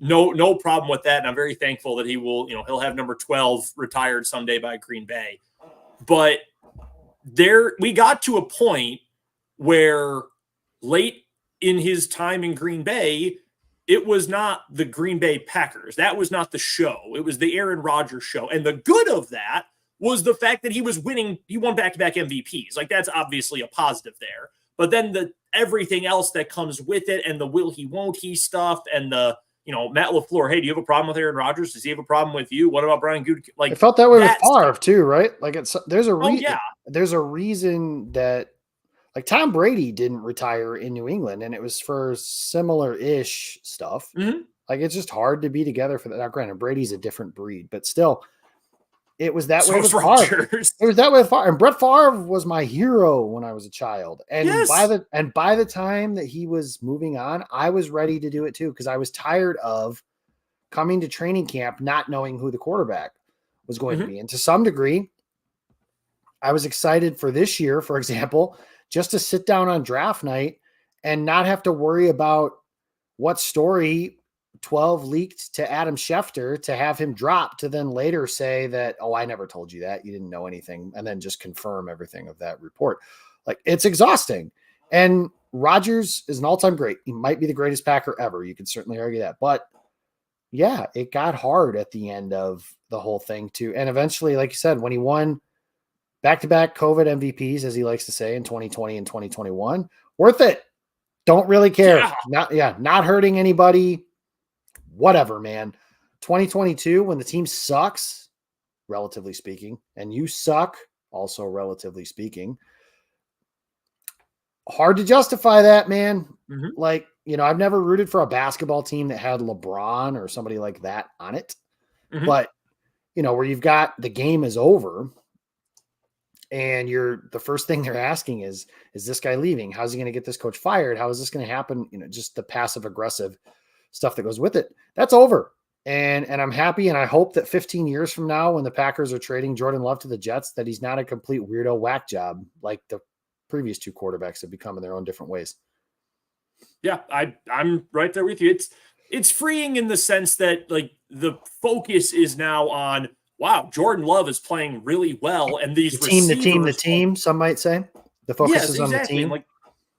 no problem with that. And I'm very thankful that he'll have number 12 retired someday by Green Bay. But we got to a point where late in his time in Green Bay, it was not the Green Bay Packers. That was not the show. It was the Aaron Rodgers show. And the good of that was the fact that he was winning. He won back-to-back MVPs. Like that's obviously a positive there. But then everything else that comes with it, and the will he won't he stuff, and the Matt LaFleur. Hey, do you have a problem with Aaron Rodgers? Does he have a problem with you? What about Brian Gutekunst? Like it felt that way with Favre too, right? Like there's a reason. Oh, yeah. There's a reason that like Tom Brady didn't retire in New England, and it was for similar-ish stuff. Mm-hmm. Like it's just hard to be together for that. Now, granted, Brady's a different breed, but still. It was that way with Favre. It was that way with Favre. And Brett Favre was my hero when I was a child. And yes. by the time that he was moving on, I was ready to do it too, because I was tired of coming to training camp not knowing who the quarterback was going to be. And to some degree, I was excited for this year, for example, just to sit down on draft night and not have to worry about what story 12 leaked to Adam Schefter to have him drop to then later say that, oh, I never told you that. You didn't know anything. And then just confirm everything of that report. Like it's exhausting. And Rodgers is an all-time great. He might be the greatest Packer ever. You could certainly argue that. But yeah, it got hard at the end of the whole thing too. And eventually, like you said, when he won back-to-back COVID MVPs, as he likes to say, in 2020 and 2021, worth it. Don't really care. Not hurting anybody. Whatever, man. 2022, when the team sucks, relatively speaking, and you suck, also relatively speaking, hard to justify that, man. Mm-hmm. Like, I've never rooted for a basketball team that had LeBron or somebody like that on it. Mm-hmm. But where you've got the game is over and the first thing they're asking is this guy leaving? How's he going to get this coach fired? How is this going to happen? Just the passive aggressive stuff that goes with it. That's over. And I'm happy. And I hope that 15 years from now, when the Packers are trading Jordan Love to the Jets, that he's not a complete weirdo whack job like the previous two quarterbacks have become in their own different ways. Yeah, I'm right there with you. It's freeing in the sense that like the focus is now on, wow, Jordan Love is playing really well, and these the team. Some might say the focus is on the team. Like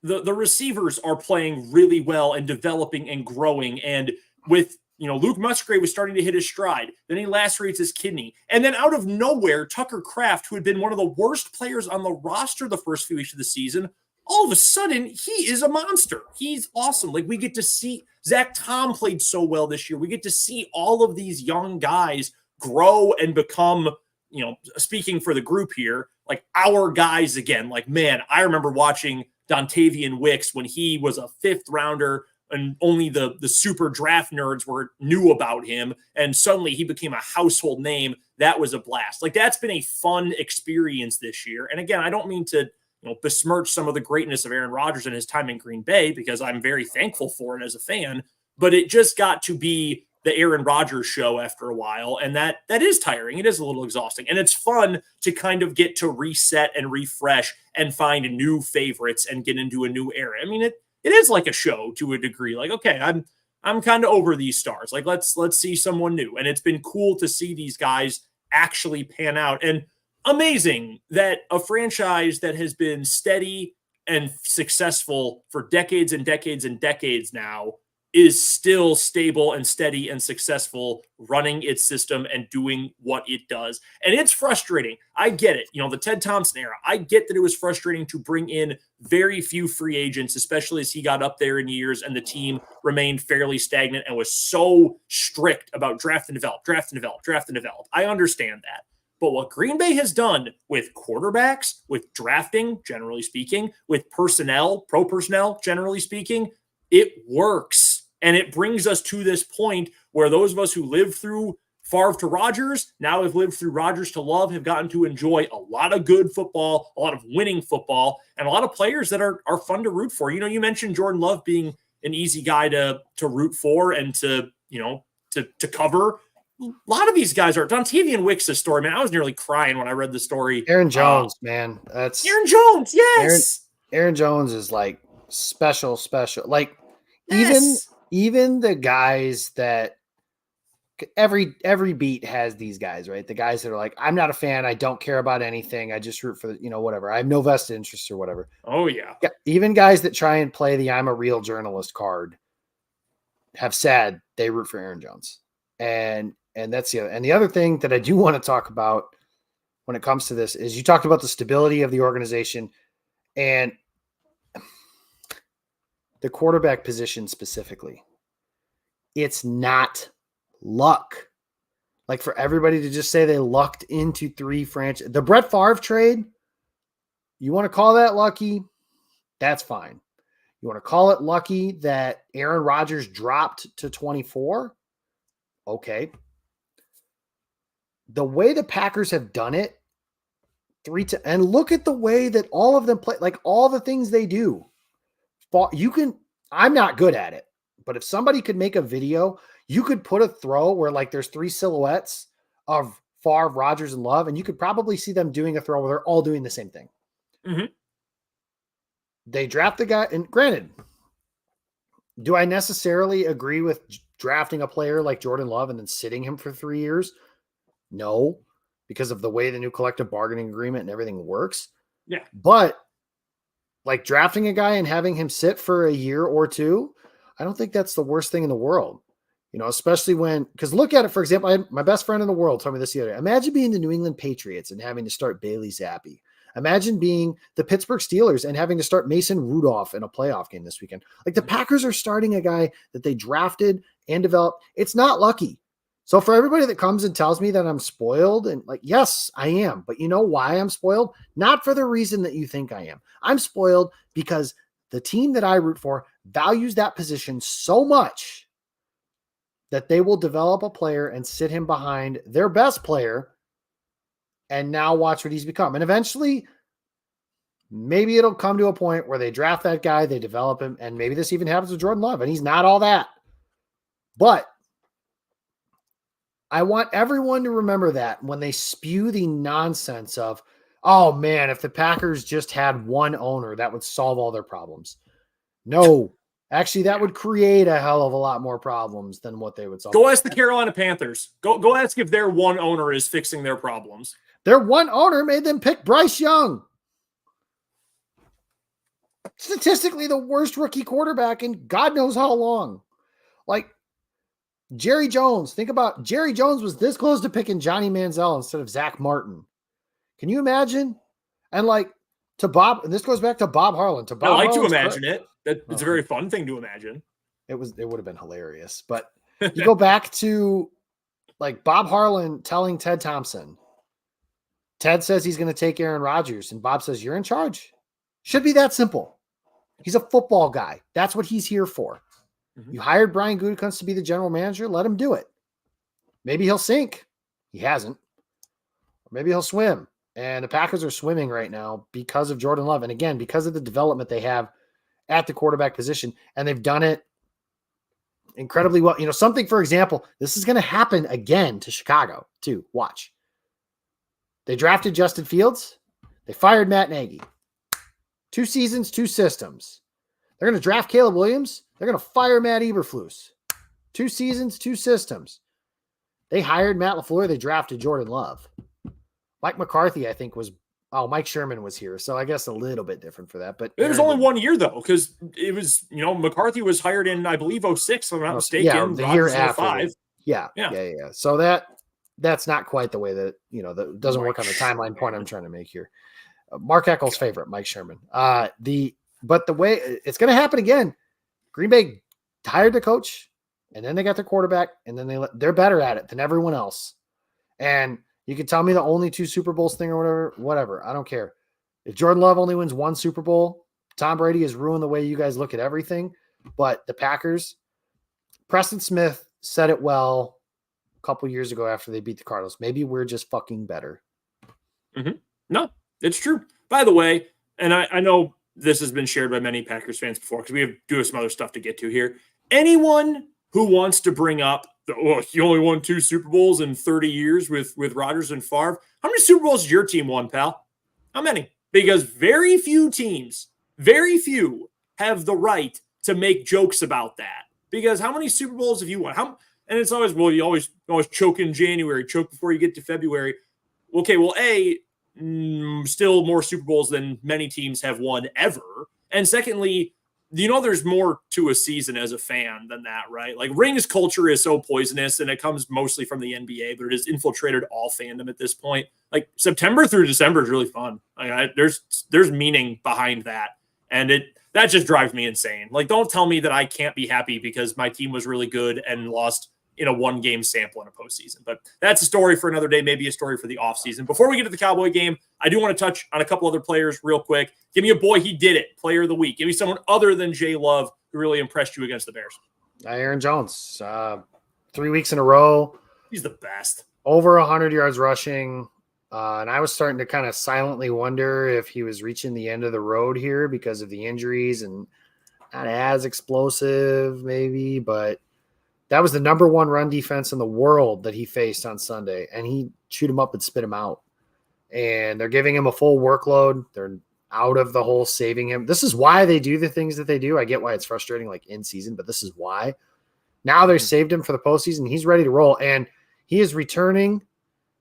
the receivers are playing really well and developing and growing, and with Luke Musgrave was starting to hit his stride. Then he lacerates his kidney, and then out of nowhere, Tucker Kraft, who had been one of the worst players on the roster the first few weeks of the season, all of a sudden, he is a monster. He's awesome. Like, we get to see Zach Tom played so well this year. We get to see all of these young guys grow and become, speaking for the group here, like our guys again. Like, man, I remember watching Dontavian Wicks when he was a 5th rounder and only the super draft nerds knew about him. And suddenly he became a household name. That was a blast. Like, that's been a fun experience this year. And again, I don't mean to besmirch some of the greatness of Aaron Rodgers and his time in Green Bay, because I'm very thankful for it as a fan, but it just got to be the Aaron Rodgers show after a while. And that is tiring. It is a little exhausting, and it's fun to kind of get to reset and refresh and find new favorites and get into a new era. I mean, it is like a show to a degree. Like, okay, I'm kind of over these stars. Like, let's see someone new. And it's been cool to see these guys actually pan out. And amazing that a franchise that has been steady and successful for decades and decades and decades now is still stable and steady and successful, running its system and doing what it does. And it's frustrating. I get it. The Ted Thompson era, I get that it was frustrating to bring in very few free agents, especially as he got up there in years and the team remained fairly stagnant and was so strict about draft and develop, draft and develop, draft and develop. I understand that. But what Green Bay has done with quarterbacks, with drafting, generally speaking, with personnel, pro personnel, generally speaking, it works. And it brings us to this point where those of us who lived through Favre to Rodgers, now have lived through Rodgers to Love, have gotten to enjoy a lot of good football, a lot of winning football, and a lot of players that are fun to root for. You mentioned Jordan Love being an easy guy to root for and to cover. A lot of these guys are. Dontavian Wicks' story, man, I was nearly crying when I read the story. Aaron Jones, man. That's Aaron Jones, yes. Aaron Jones is like special. Like, yes. even the guys that every beat has these guys, right? The guys that are like, I'm not a fan. I don't care about anything. I just root for, whatever. I have no vested interest or whatever. Oh, yeah. Even guys that try and play the I'm a real journalist card have said they root for Aaron Jones. And that's the other thing that I do want to talk about when it comes to this is you talked about the stability of the organization and the quarterback position specifically. It's not luck. Like, for everybody to just say they lucked into 3 franchise, the Brett Favre trade, you want to call that lucky? That's fine. You want to call it lucky that Aaron Rodgers dropped to 24? Okay. The way the Packers have done it, and look at the way that all of them play, like all the things they do. I'm not good at it, but if somebody could make a video, you could put a throw where like there's 3 silhouettes of Favre, Rodgers, and Love, and you could probably see them doing a throw where they're all doing the same thing. Mm-hmm. They draft the guy, and granted, do I necessarily agree with drafting a player like Jordan Love and then sitting him for 3 years? No, because of the way the new collective bargaining agreement and everything works. Yeah. But like drafting a guy and having him sit for a year or 2, I don't think that's the worst thing in the world. Especially because look at it, for example, my best friend in the world told me this the other day. Imagine being the New England Patriots and having to start Bailey Zappi. Imagine being the Pittsburgh Steelers and having to start Mason Rudolph in a playoff game this weekend. Like, the Packers are starting a guy that they drafted and developed. It's not lucky. So for everybody that comes and tells me that I'm spoiled, and like, yes, I am. But you know why I'm spoiled? Not for the reason that you think I am. I'm spoiled because the team that I root for values that position so much that they will develop a player and sit him behind their best player and now watch what he's become. And eventually, maybe it'll come to a point where they draft that guy, they develop him, and maybe this even happens with Jordan Love, and he's not all that. But I want everyone to remember that when they spew the nonsense of, oh man, if the Packers just had one owner, that would solve all their problems. No, actually, that would create a hell of a lot more problems than what they would solve. Go ask the Carolina Panthers. Go ask if their one owner is fixing their problems. Their one owner made them pick Bryce Young. Statistically, the worst rookie quarterback in God knows how long. Like, Jerry Jones, think about Jerry Jones was this close to picking Johnny Manziel instead of Zach Martin. Can you imagine? And like to Bob, and this goes back to Bob Harlan. To Bob, I like Harlan's to imagine it. It's a very fun thing to imagine. It would have been hilarious. But you go back to like Bob Harlan telling Ted Thompson. Ted says he's going to take Aaron Rodgers, and Bob says, "You're in charge." Should be that simple. He's a football guy. That's what he's here for. Mm-hmm. You hired Brian Gutekunst to be the general manager. Let him do it. Maybe he'll sink. He hasn't. Or maybe he'll swim. And the Packers are swimming right now because of Jordan Love. And again, because of the development they have at the quarterback position. And they've done it incredibly well. You know, something, for example, this is going to happen again to Chicago too. Watch. They drafted Justin Fields. They fired Matt Nagy. 2 seasons, 2 systems. They're going to draft Caleb Williams. They're going to fire Matt Eberflus. 2 seasons, 2 systems. They hired Matt LaFleur. They drafted Jordan Love. Mike McCarthy, I think, Mike Sherman was here. So I guess a little bit different for that. But it was only 1 year, though, because it was, McCarthy was hired in, I believe, 06, if I'm not mistaken. Yeah, the year after. 05. Yeah. So that's not quite the way that, that doesn't work on the timeline point I'm trying to make here. Mark Eckel's favorite, Mike Sherman. But the way it's going to happen again, Green Bay hired the coach, and then they got their quarterback, and then they're better at it than everyone else. And you can tell me the only 2 Super Bowls thing or whatever. I don't care. If Jordan Love only wins 1 Super Bowl, Tom Brady has ruined the way you guys look at everything. But the Packers, Preston Smith said it well a couple years ago after they beat the Cardinals. Maybe we're just fucking better. Mm-hmm. No, it's true. By the way, and I know this has been shared by many Packers fans before because we do have some other stuff to get to here. Anyone who wants to bring up he only won 2 Super Bowls in 30 years with Rodgers and Favre. How many Super Bowls has your team won, pal? How many? Because very few teams, have the right to make jokes about that. Because how many Super Bowls have you won? And it's always, you always choke in January, choke before you get to February. Okay, well, still more Super Bowls than many teams have won ever. And secondly, there's more to a season as a fan than that, right? Like rings culture is so poisonous and it comes mostly from the NBA, but it has infiltrated all fandom at this point. Like September through December is really fun. Like there's meaning behind that. And that just drives me insane. Like, don't tell me that I can't be happy because my team was really good and lost in a 1-game sample in a postseason. But that's a story for another day, maybe a story for the offseason. Before we get to the Cowboy game, I do want to touch on a couple other players real quick. Give me a boy, he did it, player of the week. Give me someone other than Jay Love who really impressed you against the Bears. Aaron Jones, 3 weeks in a row. He's the best. Over 100 yards rushing. And I was starting to kind of silently wonder if he was reaching the end of the road here because of the injuries and not as explosive maybe, but that was the number 1 run defense in the world that he faced on Sunday, and he chewed him up and spit him out. And they're giving him a full workload. They're out of the whole saving him. This is why they do the things that they do. I get why it's frustrating, like in season, but this is why. Now they saved him for the postseason. He's ready to roll, and he is returning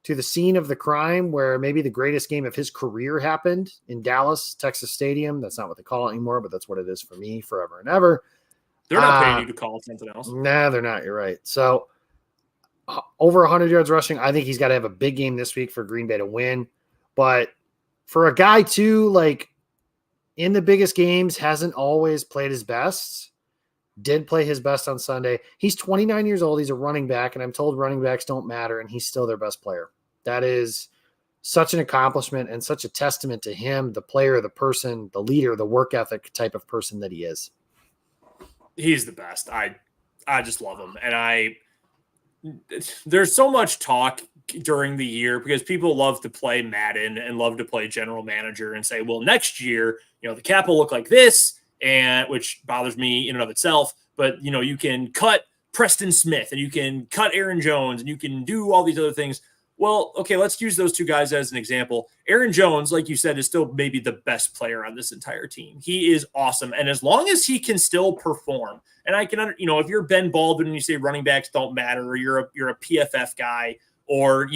to the scene of the crime where maybe the greatest game of his career happened in Dallas, Texas Stadium. That's not what they call it anymore, but that's what it is for me forever and ever. They're not paying you to call it something else. Nah, they're not. You're right. So over 100 yards rushing, I think he's got to have a big game this week for Green Bay to win. But for a guy too, like in the biggest games, hasn't always played his best. Did play his best on Sunday. He's 29 years old. He's a running back, and I'm told running backs don't matter, and he's still their best player. That is such an accomplishment and such a testament to him, the player, the person, the leader, the work ethic type of person that he is. He's the best. I just love him. And there's so much talk during the year because people love to play Madden and love to play general manager and say, well, next year, the cap will look like this, and which bothers me in and of itself. But, you can cut Preston Smith and you can cut Aaron Jones and you can do all these other things. Well, okay, let's use those two guys as an example. Aaron Jones, like you said, is still maybe the best player on this entire team. He is awesome. And as long as he can still perform, and I can, if you're Ben Baldwin and you say running backs don't matter, or you're a PFF guy, or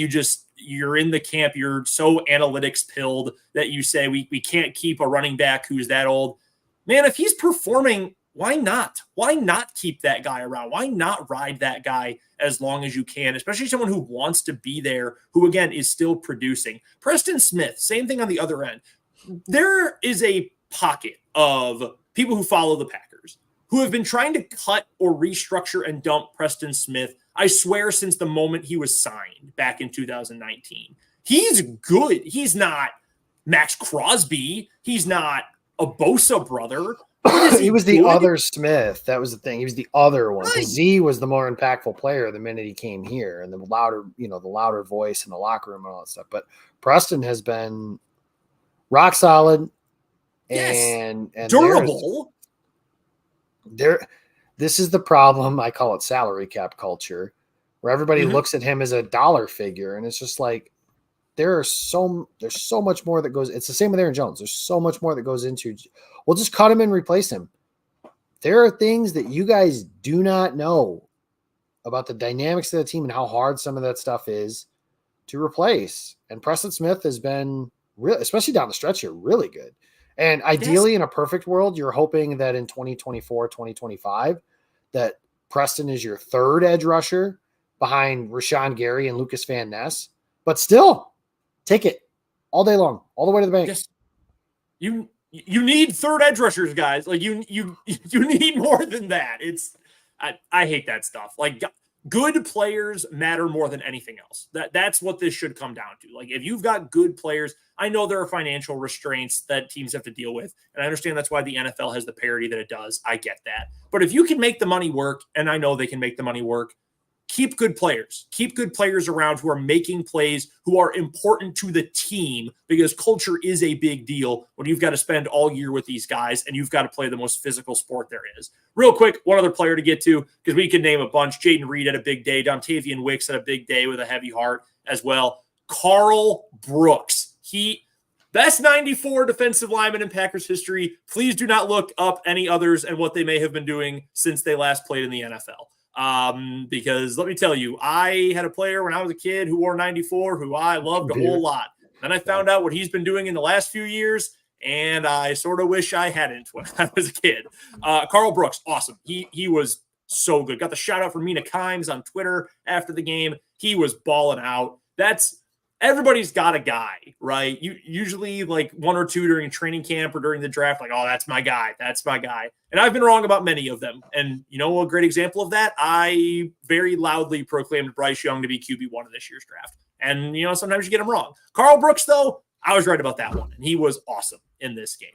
you're in the camp, you're so analytics pilled that you say we can't keep a running back who's that old. Man, if he's performing, why not? Why not keep that guy around? Why not ride that guy as long as you can, especially someone who wants to be there, who, again, is still producing? Preston Smith, same thing on the other end. There is a pocket of people who follow the Packers who have been trying to cut or restructure and dump Preston Smith, I swear, since the moment he was signed back in 2019. He's good. He's not Max Crosby. He's not a Bosa brother. He was the other Smith. That was the thing. He was the other one. Right. Z was the more impactful player the minute he came here, and the louder voice in the locker room and all that stuff. But Preston has been rock solid and durable. This is the problem. I call it salary cap culture, where everybody looks at him as a dollar figure, and it's just like there's so much more that goes. It's the same with Aaron Jones. There's so much more that goes into. We'll just cut him and replace him. There are things that you guys do not know about the dynamics of the team and how hard some of that stuff is to replace. And Preston Smith has been really, especially down the stretch here, really good. And ideally, in a perfect world, you're hoping that in 2024, 2025, that Preston is your third edge rusher behind Rashawn Gary and Lucas Van Ness. But still, take it all day long, all the way to the bank. Yes. You need third edge rushers, guys. Like you need more than that. I hate that stuff. Like good players matter more than anything else. That's what this should come down to. Like if you've got good players, I know there are financial restraints that teams have to deal with, and I understand that's why the NFL has the parity that it does. I get that. But if you can make the money work, and I know they can make the money work, keep good players. Keep good players around who are making plays, who are important to the team, because culture is a big deal when you've got to spend all year with these guys and you've got to play the most physical sport there is. Real quick, one other player to get to, because we can name a bunch. Jaden Reed had a big day. Dontavian Wicks had a big day with a heavy heart as well. Carl Brooks. Best 94 defensive lineman in Packers history. Please do not look up any others and what they may have been doing since they last played in the NFL. Because let me tell you, I had a player when I was a kid who wore 94 who I loved a whole lot. Then I found out what he's been doing in the last few years, and I sort of wish I hadn't when I was a kid. Carl Brooks, awesome. He was so good. Got the shout out from Mina Kimes on Twitter after the game. He was balling out. Everybody's got a guy, right? You usually like one or two during training camp or during the draft, like, oh, that's my guy. That's my guy. And I've been wrong about many of them. And you know, a great example of that, I very loudly proclaimed Bryce Young to be QB1 of this year's draft. And, sometimes you get him wrong. Carl Brooks, though, I was right about that one. And he was awesome in this game.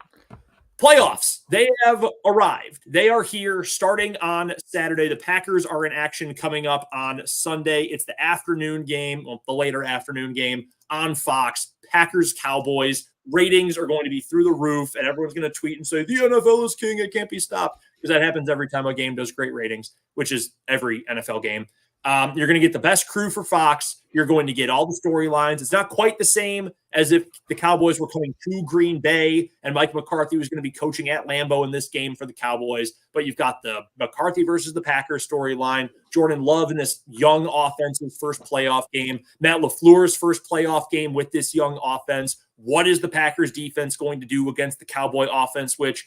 Playoffs, they have arrived. They are here starting on Saturday. The Packers are in action coming up on Sunday. It's the afternoon game, the later afternoon game on Fox. Packers, Cowboys. Ratings are going to be through the roof, and everyone's going to tweet and say, the NFL is king, it can't be stopped, because that happens every time a game does great ratings, which is every NFL game. You're going to get the best crew for Fox. You're going to get all the storylines. It's not quite the same as if the Cowboys were coming to Green Bay and Mike McCarthy was going to be coaching at Lambeau in this game for the Cowboys. But you've got the McCarthy versus the Packers storyline. Jordan Love in this young offense's first playoff game. Matt LaFleur's first playoff game with this young offense. What is the Packers defense going to do against the Cowboy offense, which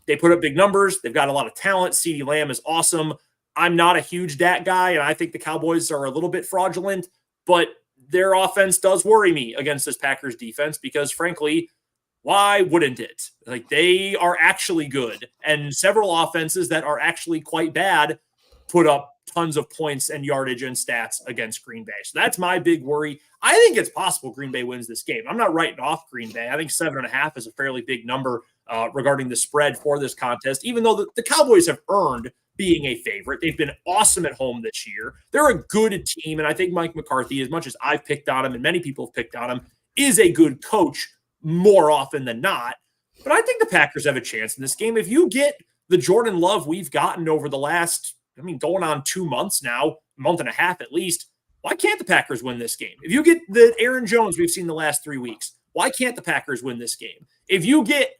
they put up big numbers. They've got a lot of talent. CeeDee Lamb is awesome. I'm not a huge Dak guy, and I think the Cowboys are a little bit fraudulent, but their offense does worry me against this Packers defense because, frankly, why wouldn't it? Like, they are actually good, and several offenses that are actually quite bad put up tons of points and yardage and stats against Green Bay. So that's my big worry. I think it's possible Green Bay wins this game. I'm not writing off Green Bay. I think 7.5 is a fairly big number regarding the spread for this contest, even though the Cowboys have earned being a favorite. They've been awesome at home this year. They're a good team, and I think Mike McCarthy, as much as I've picked on him and many people have picked on him, is a good coach more often than not. But I think the Packers have a chance in this game. If you get the Jordan Love we've gotten over the last, going on 2 months now, month and a half at least, why can't the Packers win this game? If you get the Aaron Jones we've seen the last 3 weeks, why can't the Packers win this game? If you get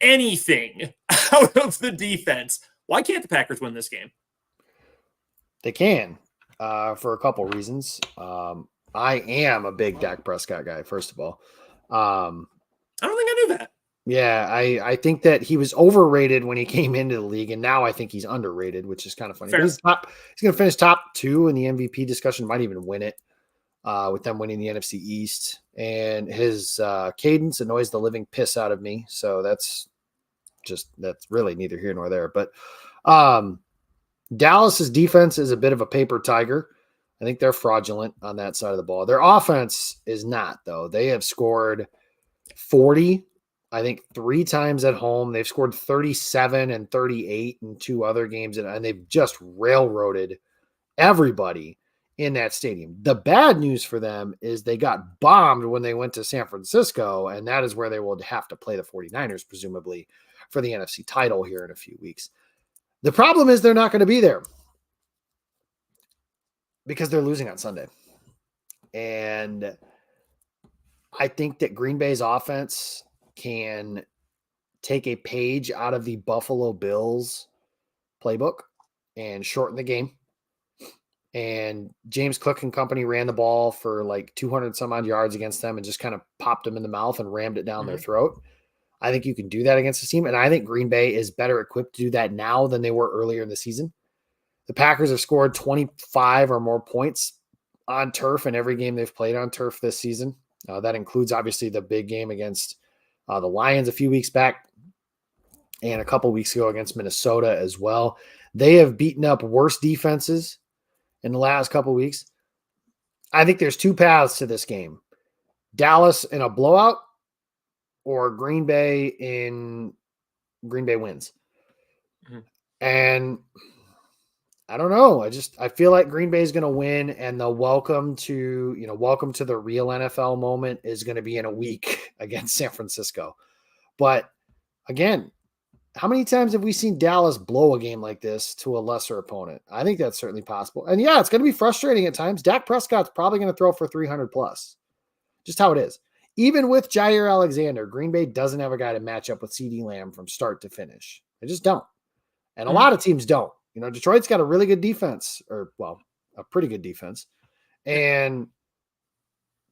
anything out of the defense, why can't the Packers win this game? They can, for a couple reasons. I am a big Dak Prescott guy, first of all. I don't think I knew that. Yeah, I think that he was overrated when he came into the league, and now I think he's underrated, which is kind of funny. He's going to finish top 2 in the MVP discussion, might even win it with them winning the NFC East. And his cadence annoys the living piss out of me, so that's really neither here nor there. But Dallas's defense is a bit of a paper tiger. I think they're fraudulent on that side of the ball. Their offense is not, though. They have scored 40, I think, 3 times at home. They've scored 37 and 38 in 2 other games, and they've just railroaded everybody in that stadium. The bad news for them is they got bombed when they went to San Francisco, and that is where they will have to play the 49ers, presumably, for the NFC title here in a few weeks. The problem is they're not going to be there because they're losing on Sunday. And I think that Green Bay's offense can take a page out of the Buffalo Bills playbook and shorten the game. And James Cook and company ran the ball for like 200 some odd yards against them and just kind of popped them in the mouth and rammed it down their throat. I think you can do that against the team. And I think Green Bay is better equipped to do that now than they were earlier in the season. The Packers have scored 25 or more points on turf in every game they've played on turf this season. That includes obviously the big game against the Lions a few weeks back and a couple weeks ago against Minnesota as well. They have beaten up worse defenses in the last couple weeks. I think there's 2 paths to this game. Dallas in a blowout or Green Bay wins. Mm-hmm. And I don't know. I feel like Green Bay is going to win, and the welcome to the real NFL moment is going to be in a week against San Francisco. But again, how many times have we seen Dallas blow a game like this to a lesser opponent? I think that's certainly possible. And yeah, it's going to be frustrating at times. Dak Prescott's probably going to throw for 300 plus. Just how it is. Even with Jair Alexander, Green Bay doesn't have a guy to match up with CeeDee Lamb from start to finish. They just don't. And a lot of teams don't. Detroit's got a really good defense, a pretty good defense. And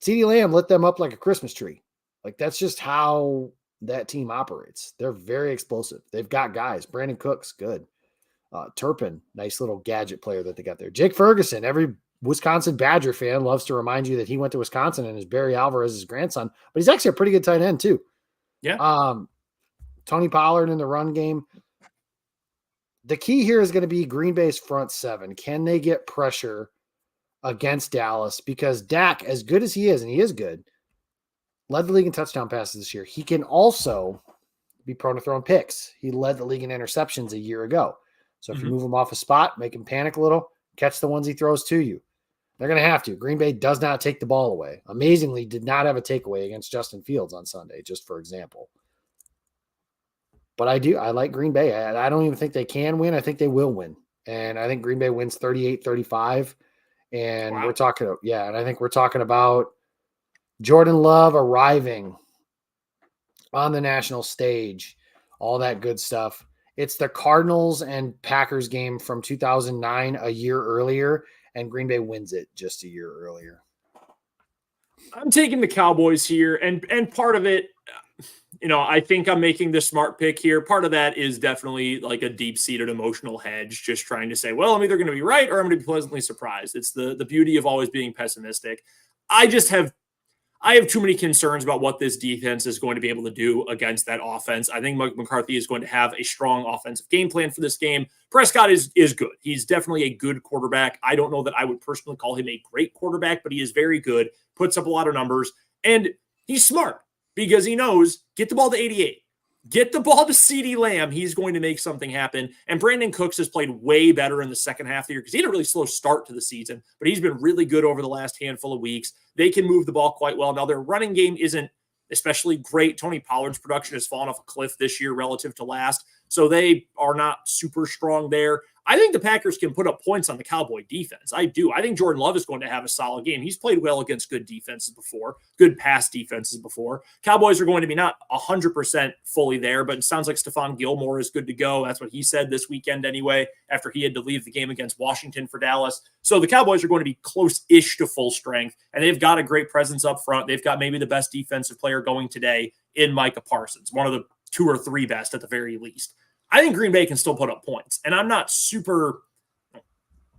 CeeDee Lamb lit them up like a Christmas tree. Like, that's just how that team operates. They're very explosive. They've got guys. Brandon Cooks, good. Turpin, nice little gadget player that they got there. Jake Ferguson, every Wisconsin Badger fan loves to remind you that he went to Wisconsin and is Barry Alvarez's grandson, but he's actually a pretty good tight end too. Yeah. Tony Pollard in the run game. The key here is going to be Green Bay's front 7. Can they get pressure against Dallas? Because Dak, as good as he is, and he is good, led the league in touchdown passes this year. He can also be prone to throwing picks. He led the league in interceptions a year ago. So if you move him off a spot, make him panic a little, catch the ones he throws to you. They're going to have to. Green Bay does not take the ball away. Amazingly, did not have a takeaway against Justin Fields on Sunday, just for example. But I like Green Bay. I don't even think they can win. I think they will win. And I think Green Bay wins 38-35. And we're talking, and I think we're talking about Jordan Love arriving on the national stage, all that good stuff. It's the Cardinals and Packers game from 2009, a year earlier, and Green Bay wins it just a year earlier. I'm taking the Cowboys here, and part of it, I think I'm making the smart pick here. Part of that is definitely like a deep-seated emotional hedge, just trying to say, well, I'm either going to be right or I'm going to be pleasantly surprised. It's the beauty of always being pessimistic. I have too many concerns about what this defense is going to be able to do against that offense. I think Mike McCarthy is going to have a strong offensive game plan for this game. Prescott is good. He's definitely a good quarterback. I don't know that I would personally call him a great quarterback, but he is very good, puts up a lot of numbers, and he's smart because he knows get the ball to 88. Get the ball to CeeDee Lamb. He's going to make something happen. And Brandon Cooks has played way better in the second half of the year because he had a really slow start to the season, but he's been really good over the last handful of weeks. They can move the ball quite well. Now, their running game isn't especially great. Tony Pollard's production has fallen off a cliff this year relative to last, so they are not super strong there. I think the Packers can put up points on the Cowboy defense. I do. I think Jordan Love is going to have a solid game. He's played well against good defenses before, good pass defenses before. Cowboys are going to be not 100% fully there, but it sounds like Stephon Gilmore is good to go. That's what he said this weekend anyway, after he had to leave the game against Washington for Dallas. So the Cowboys are going to be close-ish to full strength, and they've got a great presence up front. They've got maybe the best defensive player going today in Micah Parsons, one of the 2 or 3 best at the very least. I think Green Bay can still put up points. And I'm not super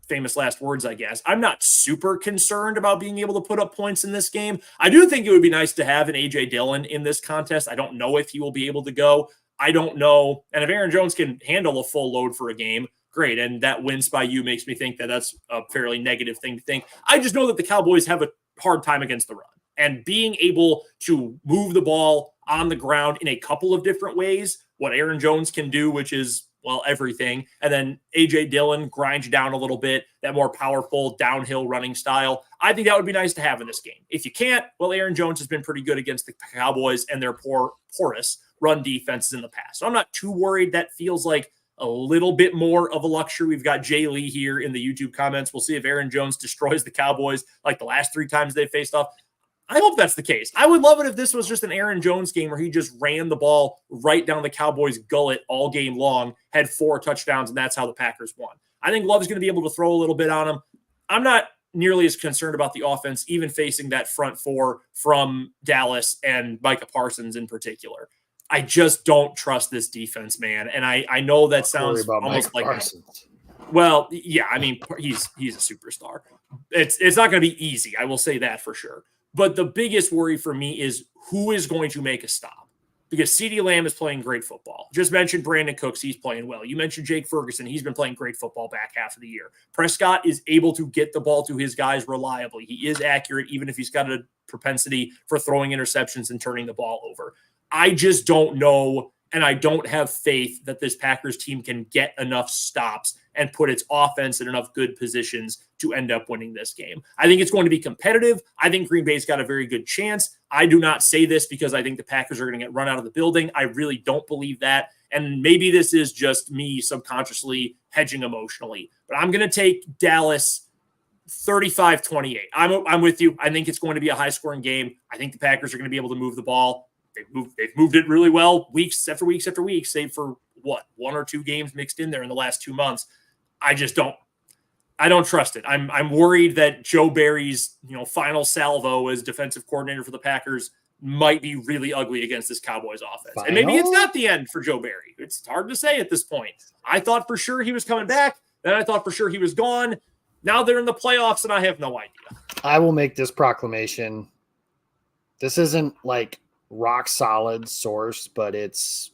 famous last words, I guess. I'm not super concerned about being able to put up points in this game. I do think it would be nice to have an A.J. Dillon in this contest. I don't know if he will be able to go. I don't know. And if Aaron Jones can handle a full load for a game, great. And that wins by you makes me think that that's a fairly negative thing to think. I just know that the Cowboys have a hard time against the run. And being able to move the ball on the ground in a couple of different ways, what Aaron Jones can do, which is, well, everything. And then A.J. Dillon grinds you down a little bit, that more powerful downhill running style. I think that would be nice to have in this game. If you can't, well, Aaron Jones has been pretty good against the Cowboys and their porous run defenses in the past. So I'm not too worried. That feels like a little bit more of a luxury. We've got Jay Lee here in the YouTube comments. We'll see if Aaron Jones destroys the Cowboys like the last 3 times they faced off. I hope that's the case. I would love it if this was just an Aaron Jones game where he just ran the ball right down the Cowboys' gullet all game long, had 4 touchdowns, and that's how the Packers won. I think Love's going to be able to throw a little bit on him. I'm not nearly as concerned about the offense, even facing that front 4 from Dallas and Micah Parsons in particular. I just don't trust this defense, man. And I know that sounds almost like Parsons. Well, yeah, I mean, he's a superstar. It's not going to be easy. I will say that for sure. But the biggest worry for me is who is going to make a stop, because CeeDee Lamb is playing great football. Just mentioned Brandon Cooks. He's playing well. You mentioned Jake Ferguson. He's been playing great football back half of the year. Prescott is able to get the ball to his guys reliably. He is accurate, even if he's got a propensity for throwing interceptions and turning the ball over. I just don't know, and I don't have faith that this Packers team can get enough stops and put its offense in enough good positions to end up winning this game. I think it's going to be competitive. I think Green Bay's got a very good chance. I do not say this because I think the Packers are going to get run out of the building. I really don't believe that. And maybe this is just me subconsciously hedging emotionally. But I'm going to take Dallas 35-28. I'm with you. I think it's going to be a high-scoring game. I think the Packers are going to be able to move the ball. They've moved it really well weeks after weeks after weeks, save for 1 or 2 games mixed in there in the last 2 months. I don't trust it. I'm worried that Joe Barry's final salvo as defensive coordinator for the Packers might be really ugly against this Cowboys offense. And maybe it's not the end for Joe Barry. It's hard to say at this point. I thought for sure he was coming back. Then I thought for sure he was gone. Now they're in the playoffs, and I have no idea. I will make this proclamation. This isn't like rock solid source, but it's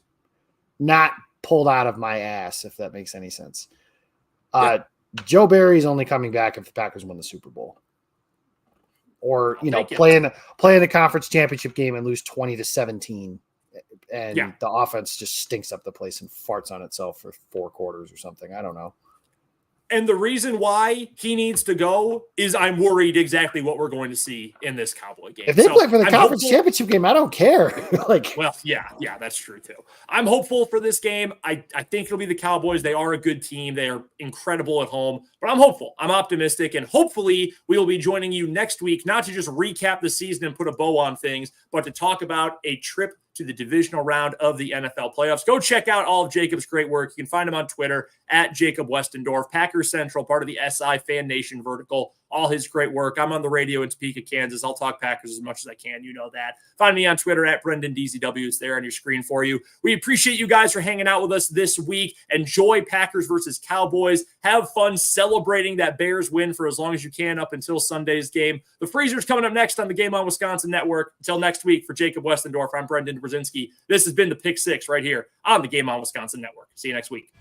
not pulled out of my ass, if that makes any sense. Joe Barry's only coming back if the Packers win the Super Bowl, or playing a conference championship game and lose 20-17, and the offense just stinks up the place and farts on itself for 4 quarters or something. I don't know. And the reason why he needs to go is I'm worried exactly what we're going to see in this Cowboy game. If they play for the conference championship game, I don't care. Well, yeah, that's true too. I'm hopeful for this game. I think it'll be the Cowboys. They are a good team. They are incredible at home, but I'm hopeful. I'm optimistic, and hopefully we will be joining you next week, not to just recap the season and put a bow on things, but to talk about a trip to the divisional round of the NFL playoffs. Go check out all of Jacob's great work. You can find him on Twitter at Jacob Westendorf, Packers Central, part of the SI Fan Nation vertical. All his great work. I'm on the radio in Topeka, Kansas. I'll talk Packers as much as I can. You know that. Find me on Twitter at Brendan DZW. It's there on your screen for you. We appreciate you guys for hanging out with us this week. Enjoy Packers versus Cowboys. Have fun celebrating that Bears win for as long as you can up until Sunday's game. The Freezer's coming up next on the Game on Wisconsin Network. Until next week, for Jacob Westendorf, I'm Brendan Brzezinski. This has been the Pick 6 right here on the Game on Wisconsin Network. See you next week.